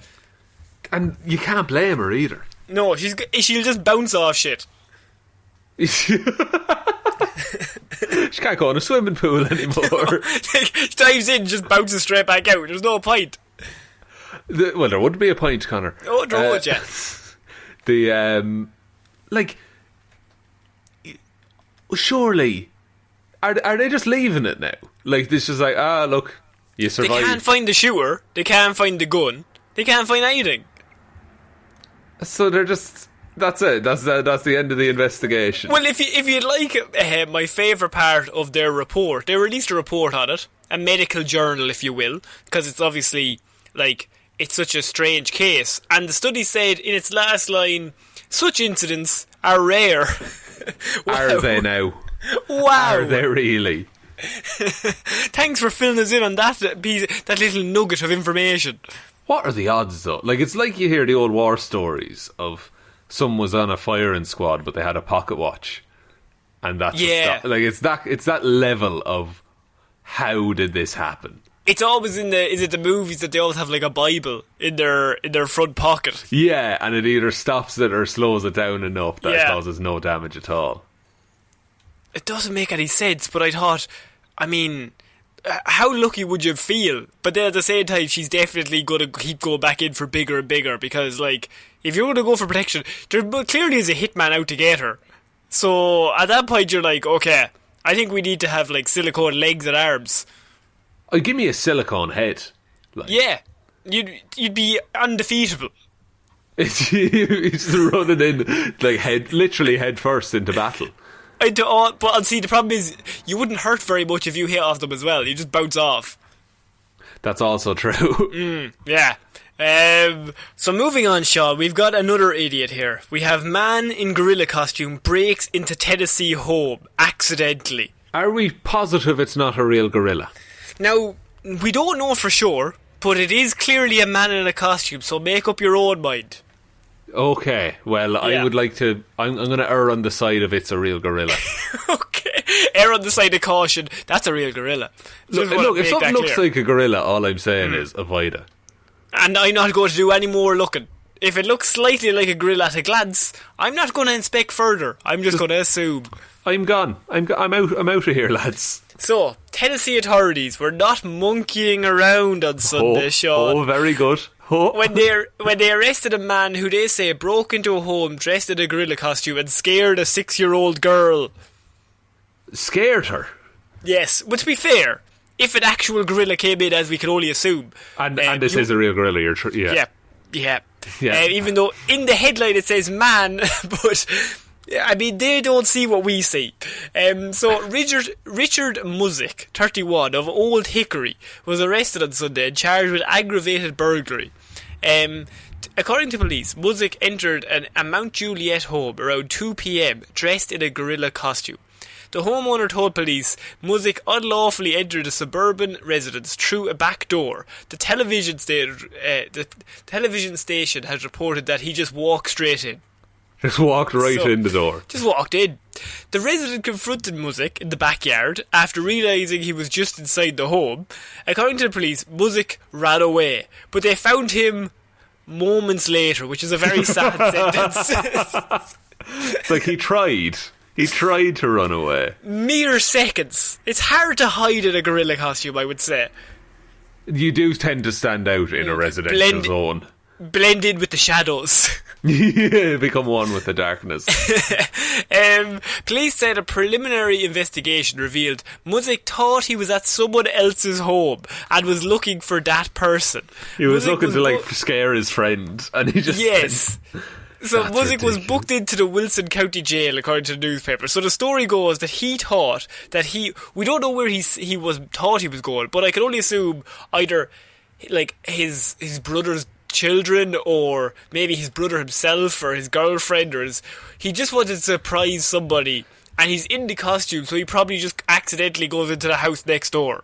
And you can't blame her either. No, she'll just bounce off shit. She can't go in a swimming pool anymore. She dives in, just bounces straight back out. There's no point. Well, there would be a point, Connor. Oh, there would, yeah. Surely, are they just leaving it now? Like, this is like, look, you survived. They can't find the shooter. They can't find the gun. They can't find anything. So they're just... That's it. That's the end of the investigation. Well, if you'd like my favourite part of their report, they released a report on it, a medical journal, if you will, because it's obviously, like, it's such a strange case. And the study said in its last line, such incidents are rare. Wow. Are they now? Wow. Are they really? Thanks for filling us in on that little nugget of information. What are the odds, though? Like, it's like you hear the old war stories of someone was on a firing squad, but they had a pocket watch, and that's like it's that level of how did this happen? It's always is it the movies that they always have like a Bible in their front pocket? Yeah, and it either stops it or slows it down enough that it causes no damage at all. It doesn't make any sense, but I thought, I mean, how lucky would you feel? But then at the same time, she's definitely going to keep going back in for bigger and bigger, because, like, if you're going to go for protection, there clearly is a hitman out to get her. So at that point, you're like, okay, I think we need to have, like, silicone legs and arms. Oh, give me a silicone head. Like. Yeah, you'd be undefeatable. It's just running in, like, literally head first into battle. But see, the problem is, you wouldn't hurt very much if you hit off them as well. You just bounce off. That's also true. Yeah. So moving on, Shaun, we've got another idiot here. We have man in gorilla costume breaks into Tennessee home accidentally. Are we positive it's not a real gorilla? Now, we don't know for sure, but it is clearly a man in a costume, so make up your own mind. Okay, well, I would like to... I'm going to err on the side of it's a real gorilla. Okay, err on the side of caution. That's a real gorilla. Look, if something looks like a gorilla, all I'm saying is avoid it. And I'm not going to do any more looking. If it looks slightly like a gorilla at a glance, I'm not going to inspect further. I'm just going to assume. I'm gone. I'm out of here, lads. So, Tennessee authorities were not monkeying around on Sunday, Shaun. Oh, very good. Oh. When they arrested a man who they say broke into a home dressed in a gorilla costume and scared a 6-year-old girl. Scared her? Yes, but to be fair, if an actual gorilla came in, as we can only assume... And this is a real gorilla, Yeah. Even though in the headline it says man, but... I mean, they don't see what we see. So Richard Muzik, 31, of Old Hickory, was arrested on Sunday and charged with aggravated burglary. According to police, Muzik entered a Mount Juliet home around 2 p.m. dressed in a gorilla costume. The homeowner told police Muzik unlawfully entered a suburban residence through a back door. The television station has reported that he just walked straight in. Just walked in the door. Just walked in. The resident confronted Muzik in the backyard after realising he was just inside the home. According to the police, Muzik ran away, but they found him moments later, which is a very sad sentence. It's like he tried. He tried to run away. Mere seconds. It's hard to hide in a gorilla costume, I would say. You do tend to stand out in a residential zone. Blend in with the shadows. Yeah, become one with the darkness. Police said a preliminary investigation revealed Muzik thought he was at someone else's home and was looking for that person. He was looking to scare his friend, and he just... Yes. So Muzik was booked into the Wilson County Jail, according to the newspaper. So the story goes that he thought that we don't know where he thought he was going, but I can only assume either like his brother's children, or maybe his brother himself, or his girlfriend, or he just wanted to surprise somebody, and he's in the costume, so he probably just accidentally goes into the house next door.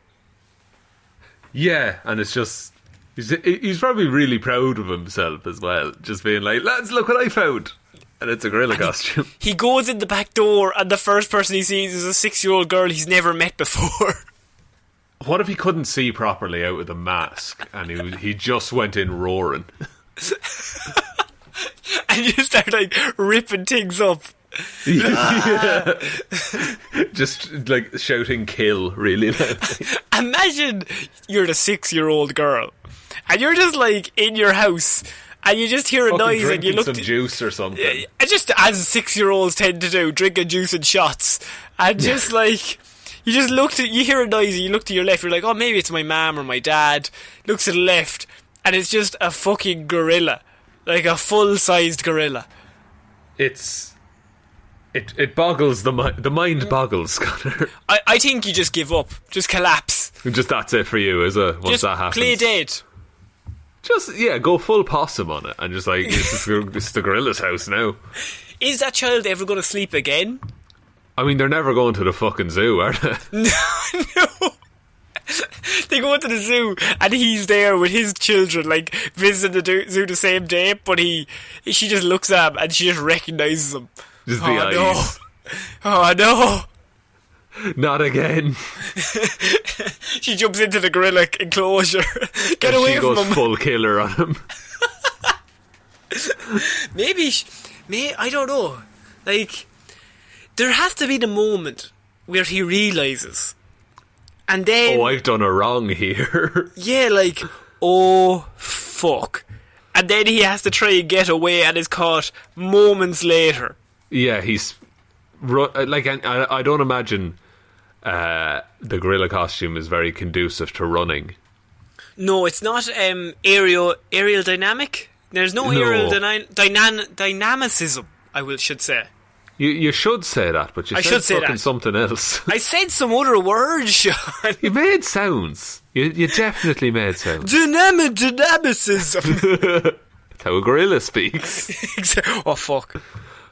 Yeah, and it's just he's probably really proud of himself as well, just being like, lads, look what I found, and it's a gorilla costume. He goes in the back door, and the first person he sees is a 6-year-old girl he's never met before. What if he couldn't see properly out of the mask and he just went in roaring? And you start like ripping things up. Yeah. Just like shouting kill really loudly. Imagine you're the 6-year-old girl and you're just like in your house, and you just hear a noise, and you look some juice or something. Just as 6-year-olds tend to do, drinking juice and shots, and just like you just you hear a noise, and you look to your left. You're like, oh, maybe it's my mum or my dad. Looks to the left, and it's just a fucking gorilla, like a full-sized gorilla. It boggles the mind boggles, Connor. I think you just give up, just collapse. Just that's it for you, is it? Once just that happens, play dead. Just go full possum on it, and just like this is the gorilla's house now. Is that child ever going to sleep again? I mean, they're never going to the fucking zoo, are they? No. They go to the zoo, and he's there with his children, like visiting the zoo the same day. But she just looks at him, and she just recognises him. Just the eyes. Oh no! Not again. She jumps into the gorilla enclosure. Get away she from goes him. Full killer on him. Maybe I don't know. Like, there has to be the moment where he realises, and then I've done a wrong here. Yeah, like, oh fuck, and then he has to try and get away, and is caught moments later. Yeah, he's like, I don't imagine the gorilla costume is very conducive to running. No, it's not aerial dynamic. There's no aerial dynamicism, should say. You should say that, but you said fucking something else. I said some other words, Sean. You made sounds. You definitely made sounds. Dynamicism. That's how a gorilla speaks. Oh fuck.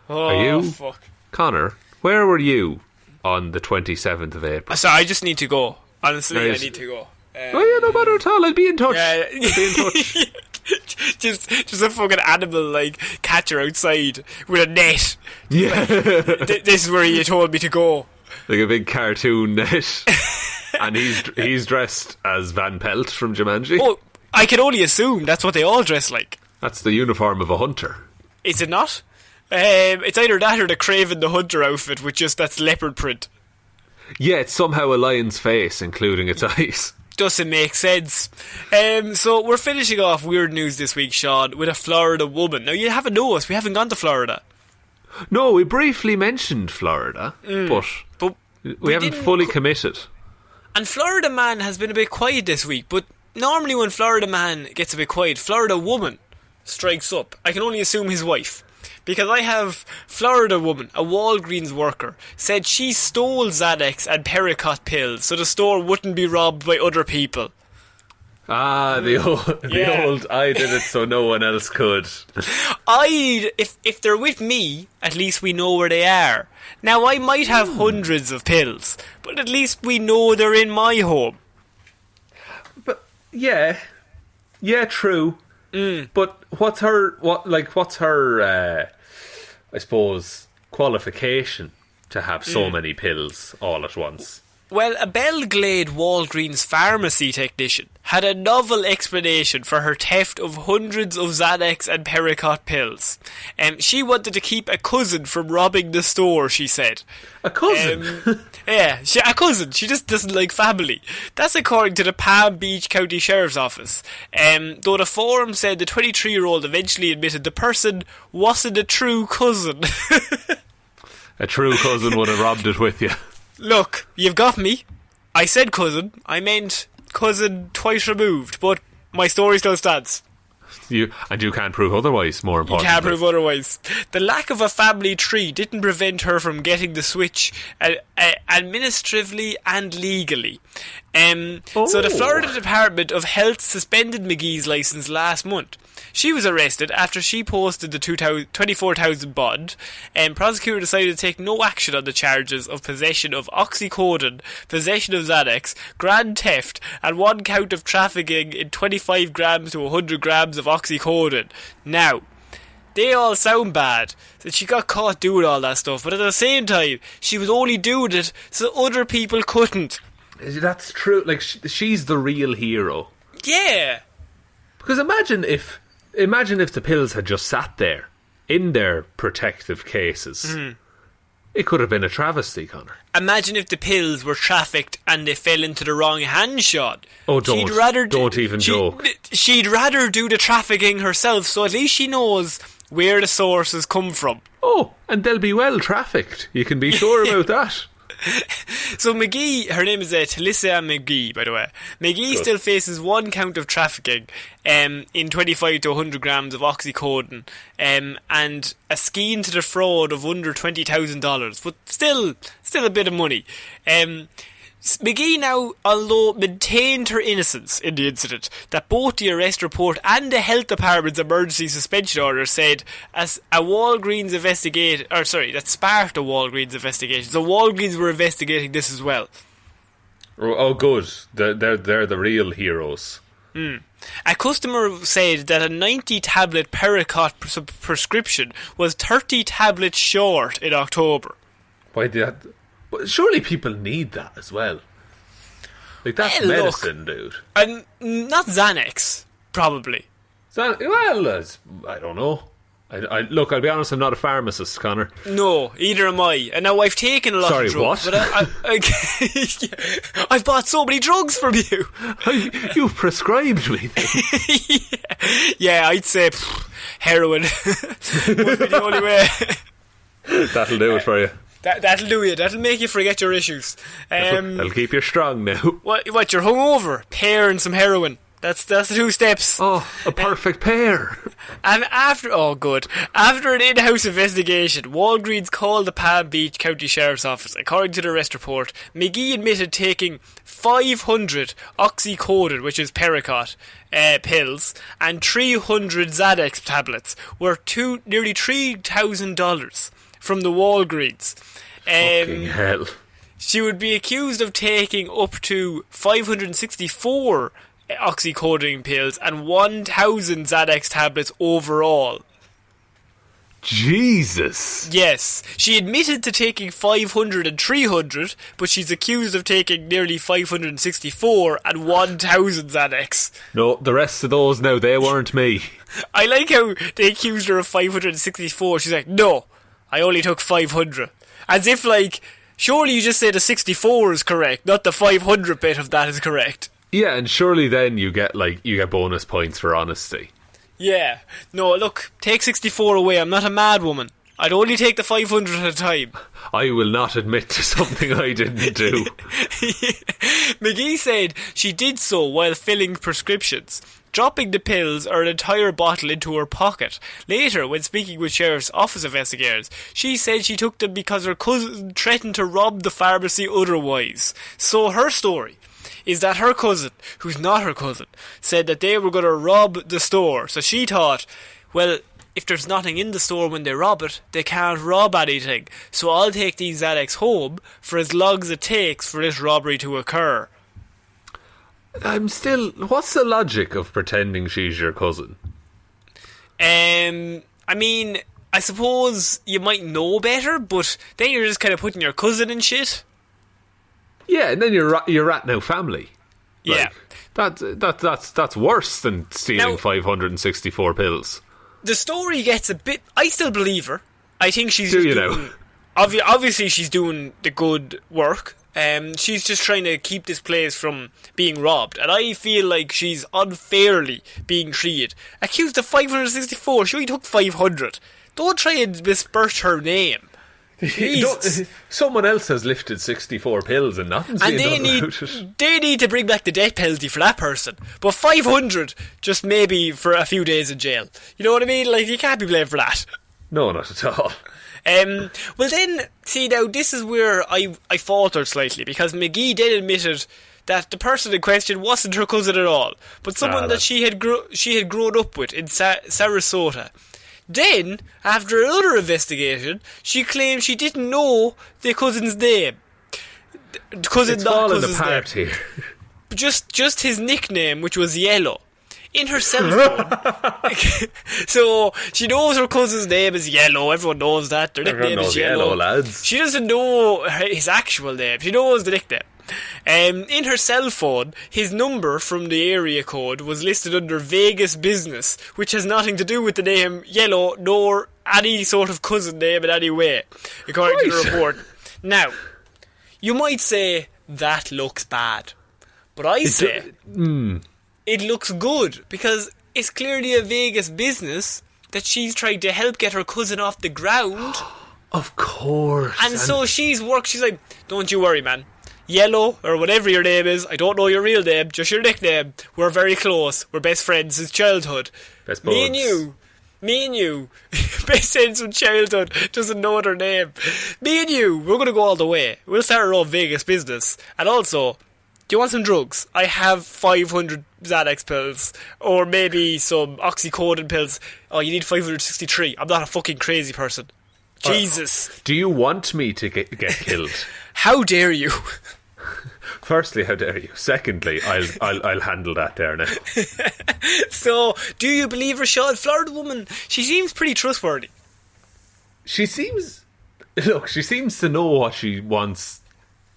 Oh, are you? Fuck. Connor, where were you on the 27th of April? Sorry, I just need to go. Honestly, I need to go. No matter at all. I'll be in touch. Yeah. I'll be in touch. just a fucking animal, like, catcher outside with a net. Yeah. Like, this is where you told me to go. Like a big cartoon net. And he's dressed as Van Pelt from Jumanji. Oh, I can only assume that's what they all dress like. That's the uniform of a hunter. Is it not? It's either that or the Craven the Hunter outfit with just that's leopard print. Yeah, it's somehow a lion's face, including its eyes. Doesn't make sense. So we're finishing off weird news this week, Sean, with a Florida woman. Now, you haven't noticed, we haven't gone to Florida. No, we briefly mentioned Florida, but we haven't fully committed. And Florida man has been a bit quiet this week, but normally when Florida man gets a bit quiet, Florida woman strikes up. I can only assume his wife. Because I have Florida woman, a Walgreens worker, said she stole Xanax and Pericot pills so the store wouldn't be robbed by other people. Ah, the old I did it so no one else could. If they're with me, at least we know where they are. Now, I might have hundreds of pills, but at least we know they're in my home. But yeah, true. But what's her I suppose qualification to have so many pills all at once? Well, a Belglade Walgreens pharmacy technician had a novel explanation for her theft of hundreds of Xanax and Pericot pills. She wanted to keep a cousin from robbing the store, she said. A cousin? Yeah, a cousin. She just doesn't like family. That's according to the Palm Beach County Sheriff's Office. Though the forum said the 23-year-old eventually admitted the person wasn't a true cousin. A true cousin would have robbed it with you. Look, you've got me. I said cousin. I meant cousin twice removed, but my story still stands. You can't prove otherwise, more importantly. You can't prove otherwise. The lack of a family tree didn't prevent her from getting the switch administratively and legally. So the Florida Department of Health suspended McGee's licence last month. She was arrested after she posted the $24,000 bond, and prosecutor decided to take no action on the charges of possession of oxycodone, possession of Xanax, grand theft, and one count of trafficking in 25 grams to 100 grams of oxycodone. Now, they all sound bad, that she got caught doing all that stuff, but at the same time, she was only doing it so other people couldn't. That's true. Like, she's the real hero. Yeah. Because imagine if the pills had just sat there in their protective cases It could have been a travesty, Connor. Imagine if the pills were trafficked and they fell into the wrong hands, Sean. Oh, don't. Don't even joke. She'd rather do the trafficking herself, so at least she knows where the sources come from. Oh, and they'll be well trafficked. You can be sure about that. So McGee, her name is Talissa McGee, by the way. McGee still faces one count of trafficking in 25 to 100 grams of oxycodone and a scheme to defraud of under $20,000, but still a bit of money. McGee now, although maintained her innocence in the incident, that both the arrest report and the health department's emergency suspension order said as a Walgreens that sparked a Walgreens investigation. So Walgreens were investigating this as well. Oh, good. They're the real heroes. A customer said that a 90-tablet Percocet prescription was 30 tablets short in October. Why did that? But surely people need that as well. Like, that's medicine, dude. And not Xanax, probably. I don't know. Look, I'll be honest, I'm not a pharmacist, Connor. No, either am I. And now I've taken a lot of drugs. Sorry, what? But I've bought so many drugs from you. You've prescribed me. Yeah, I'd say heroin must be the only way. That'll do it for you. That'll do you. That'll make you forget your issues. That'll keep you strong now. What? You're hungover? Pear and some heroin. That's the 2 steps. Oh, a perfect pair. And after an in-house investigation, Walgreens called the Palm Beach County Sheriff's Office. According to the arrest report, McGee admitted taking 500 oxycodone, which is Percocet, pills, and 300 Xanax tablets, worth nearly $3,000 from the Walgreens. Fucking hell. She would be accused of taking up to 564 oxycodone pills and 1,000 Xanax tablets overall. Jesus. Yes. She admitted to taking 500 and 300, but she's accused of taking nearly 564 and 1,000 Xanax. No, the rest of those now, they weren't me. I like how they accused her of 564. She's like, no, I only took 500. As if, like, surely you just say the 64 is correct, not the 500 bit of that is correct. Yeah, and surely then you get bonus points for honesty. Yeah. No, look, take 64 away. I'm not a mad woman. I'd only take the 500 at a time. I will not admit to something I didn't do. McGee said she did so while filling prescriptions, dropping the pills or an entire bottle into her pocket. Later, when speaking with Sheriff's Office investigators, she said she took them because her cousin threatened to rob the pharmacy otherwise. So her story is that her cousin, who's not her cousin, said that they were going to rob the store. So she thought, well, if there's nothing in the store when they rob it, they can't rob anything. So I'll take these Xanax home for as long as it takes for this robbery to occur. What's the logic of pretending she's your cousin? I mean, I suppose you might know better, but then you're just kind of putting your cousin in shit. Yeah, and then you're ratting out family. Yeah. That's worse than stealing 564 pills. The story gets a bit... I still believe her. I think she's obviously she's doing the good work. She's just trying to keep this place from being robbed. And I feel like she's unfairly being treated. Accused of 564. She only took 500. Don't try and besmirch her name. Someone else has lifted 64 pills and nothing's being done about it. They need to bring back the death penalty for that person. But 500, just maybe for a few days in jail. You know what I mean? Like, you can't be blamed for that. No, not at all. Well then, see now, this is where I faltered slightly, because McGee then admitted that the person in question wasn't her cousin at all, but someone that she had grown up with in Sarasota. Then, after another investigation, she claimed she didn't know the cousin's name. It's falling apart here. Just his nickname, which was Yellow, in her cell phone. So she knows her cousin's name is Yellow. Everyone knows that. Their nickname is Yellow. Lads. She doesn't know his actual name. She knows the nickname. In her cell phone, his number from the area code was listed under Vegas Business, which has nothing to do with the name Yellow, nor any sort of cousin name in any way, according to the report. Now, you might say, that looks bad. But I say, it looks good, because it's clearly a Vegas business that she's trying to help get her cousin off the ground. Of course. And so she's like, don't you worry, man. Yellow, or whatever your name is, I don't know your real name, just your nickname. We're very close. We're best friends since childhood. Best buds. Me and you, best friends from childhood, doesn't know her name. Me and you, we're going to go all the way. We'll start our own Vegas business. And also, do you want some drugs? I have 500 Xanax pills, or maybe some oxycodone pills. Oh, you need 563. I'm not a fucking crazy person. Jesus. Do you want me to get killed? How dare you? Firstly, how dare you? Secondly, I'll handle that there now. So, do you believe her, Shaun? Florida woman, she seems pretty trustworthy. She seems to know what she wants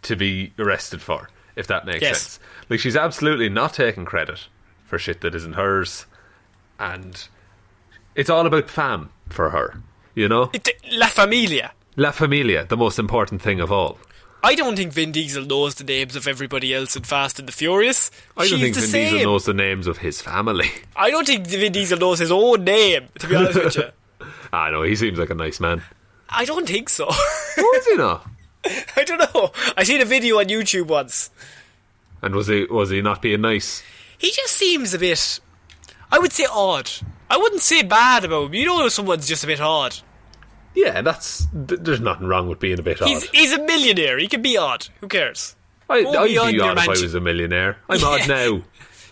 to be arrested for, if that makes sense. Like, she's absolutely not taking credit for shit that isn't hers, and it's all about fam for her, you know? La Familia. La Familia, the most important thing of all. I don't think Vin Diesel knows the names of everybody else in Fast and the Furious. I don't think Vin Diesel knows the names of his family. I don't think Vin Diesel knows his own name, to be honest with you. I know, he seems like a nice man. I don't think so. Who is he not? I don't know. I seen a video on YouTube once. And was he not being nice? He just seems a bit, I would say, odd. I wouldn't say bad about him. You know, someone's just a bit odd. Yeah, there's nothing wrong with being a bit odd. He's a millionaire. He can be odd. Who cares? I'd be odd if I was a millionaire. I'm odd now.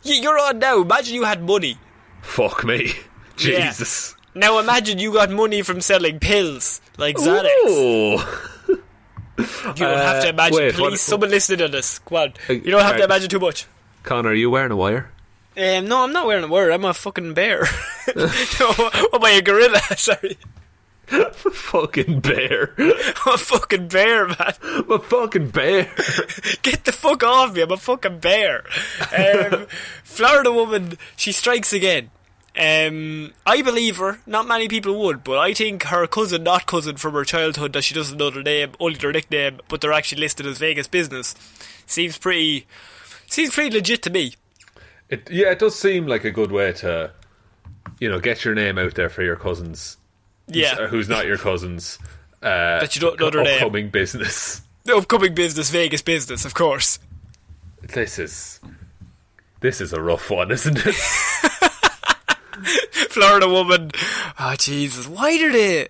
You're odd now. Imagine you had money. Fuck me. Jesus. Yeah. Now imagine you got money from selling pills like Xanax. Ooh. You don't have to imagine. Please, someone listening to this. Come on. You don't have to imagine too much. Connor, are you wearing a wire? No, I'm not wearing a wire. I'm a fucking bear. No, am I a gorilla? Sorry. Fucking bear. I'm a fucking bear, man. I'm a fucking bear. Get the fuck off me. I'm a fucking bear. Florida woman, she strikes again. I believe her. Not many people would, but I think her cousin, not cousin from her childhood, that she doesn't know their name, only their nickname, but they're actually listed as Vegas business, seems pretty legit to me. It does seem like a good way to, get your name out there for your cousins. Yeah. Who's not your cousins. That you don't know their name. Upcoming business. The upcoming business, Vegas business, of course. This is a rough one, isn't it? Florida woman. Oh, Jesus. Why did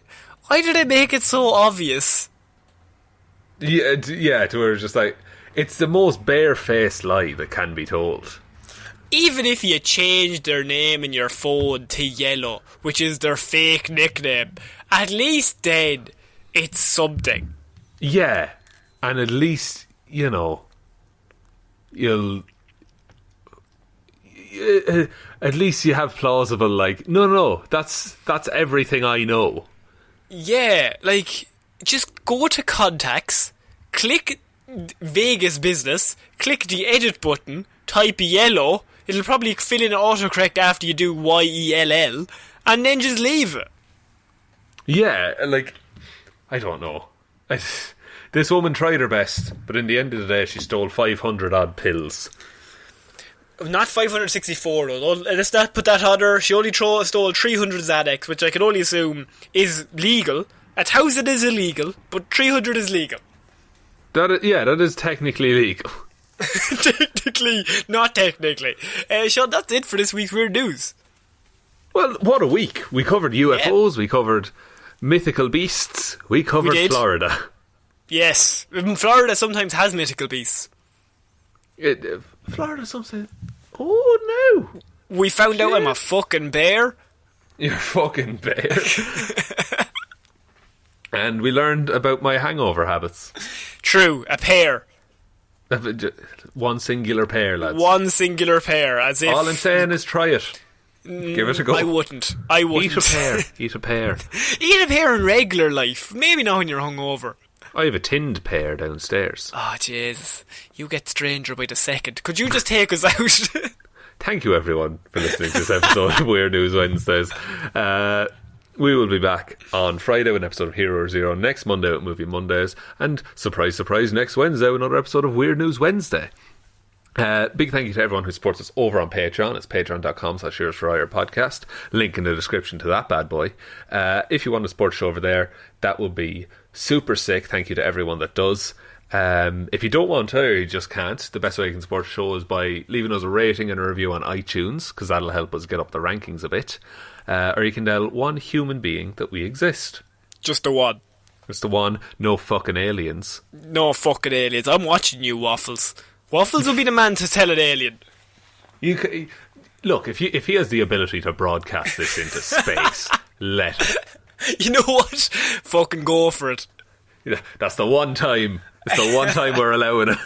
they make it so obvious? Yeah, to where it's just like, it's the most barefaced lie that can be told. Even if you changed their name in your phone to Yellow, which is their fake nickname, at least then it's something. Yeah, and at least, you'll... at least you have plausible, like, no, that's everything I know. Yeah, like, just go to contacts, click Vegas business, click the edit button, type Yellow, it'll probably fill in autocorrect after you do YELL, and then just leave it. Yeah, like, I don't know. This woman tried her best, but in the end of the day, she stole 500 odd pills. Not 564 though. Let's not put that on her. She only stole 300 Xanax, which I can only assume is legal. 1,000 is illegal, but 300 is legal. That is technically legal. Technically, not technically. Shaun, that's it for this week's Weird News. Well, what a week. We covered UFOs, we covered mythical beasts, we covered Florida. Yes, Florida sometimes has mythical beasts. Florida sometimes... Oh, no. We found out I'm a fucking bear. You're a fucking bear. And we learned about my hangover habits. True, a pair. One singular pair, lads. One singular pair, as if... All I'm saying is try it. Give it a go. I wouldn't. Eat a pear. Eat a pear. Eat a pear in regular life. Maybe not when you're hungover. I have a tinned pair downstairs. Oh, Jesus. You get stranger by the second. Could you just take us out? Thank you, everyone, for listening to this episode of Weird News Wednesdays. We will be back on Friday with an episode of Hero Zero, next Monday with Movie Mondays, and surprise, surprise, next Wednesday with another episode of Weird News Wednesday. Big thank you to everyone who supports us over on Patreon. It's patreon.com/Heroes for Hire podcast. Link in the description to that bad boy. If you want to support the show over there, that would be super sick. Thank you to everyone that does. If you don't want to, or you just can't, the best way you can support the show is by leaving us a rating and a review on iTunes, because that'll help us get up the rankings a bit. Or you can tell one human being that we exist. Just the one. Just the one. No fucking aliens. No fucking aliens. I'm watching you, Waffles. Waffles will be the man to tell an alien. Look, if he has the ability to broadcast this into space, let him. You know what? Fucking go for it. Yeah, that's the one time. It's the one time we're allowing it.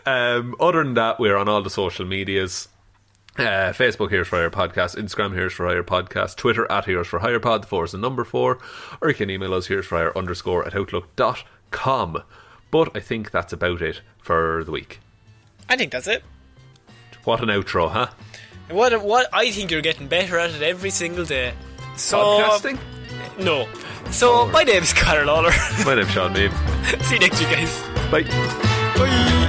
Other than that, we're on all the social medias. Facebook Heroes for Hire Podcast, Instagram Heroes for Hire Podcast, Twitter @Heroes for Hire Pod, the 4 is the number 4, or you can email us heroesforhire_@outlook.com. But I think that's about it for the week. I think that's it. What an outro, huh? What I think you're getting better at it every single day. So, podcasting? No. So, my name is Ciara Lawler. My name's Shaun Mean. See you next week, guys. Bye. Bye.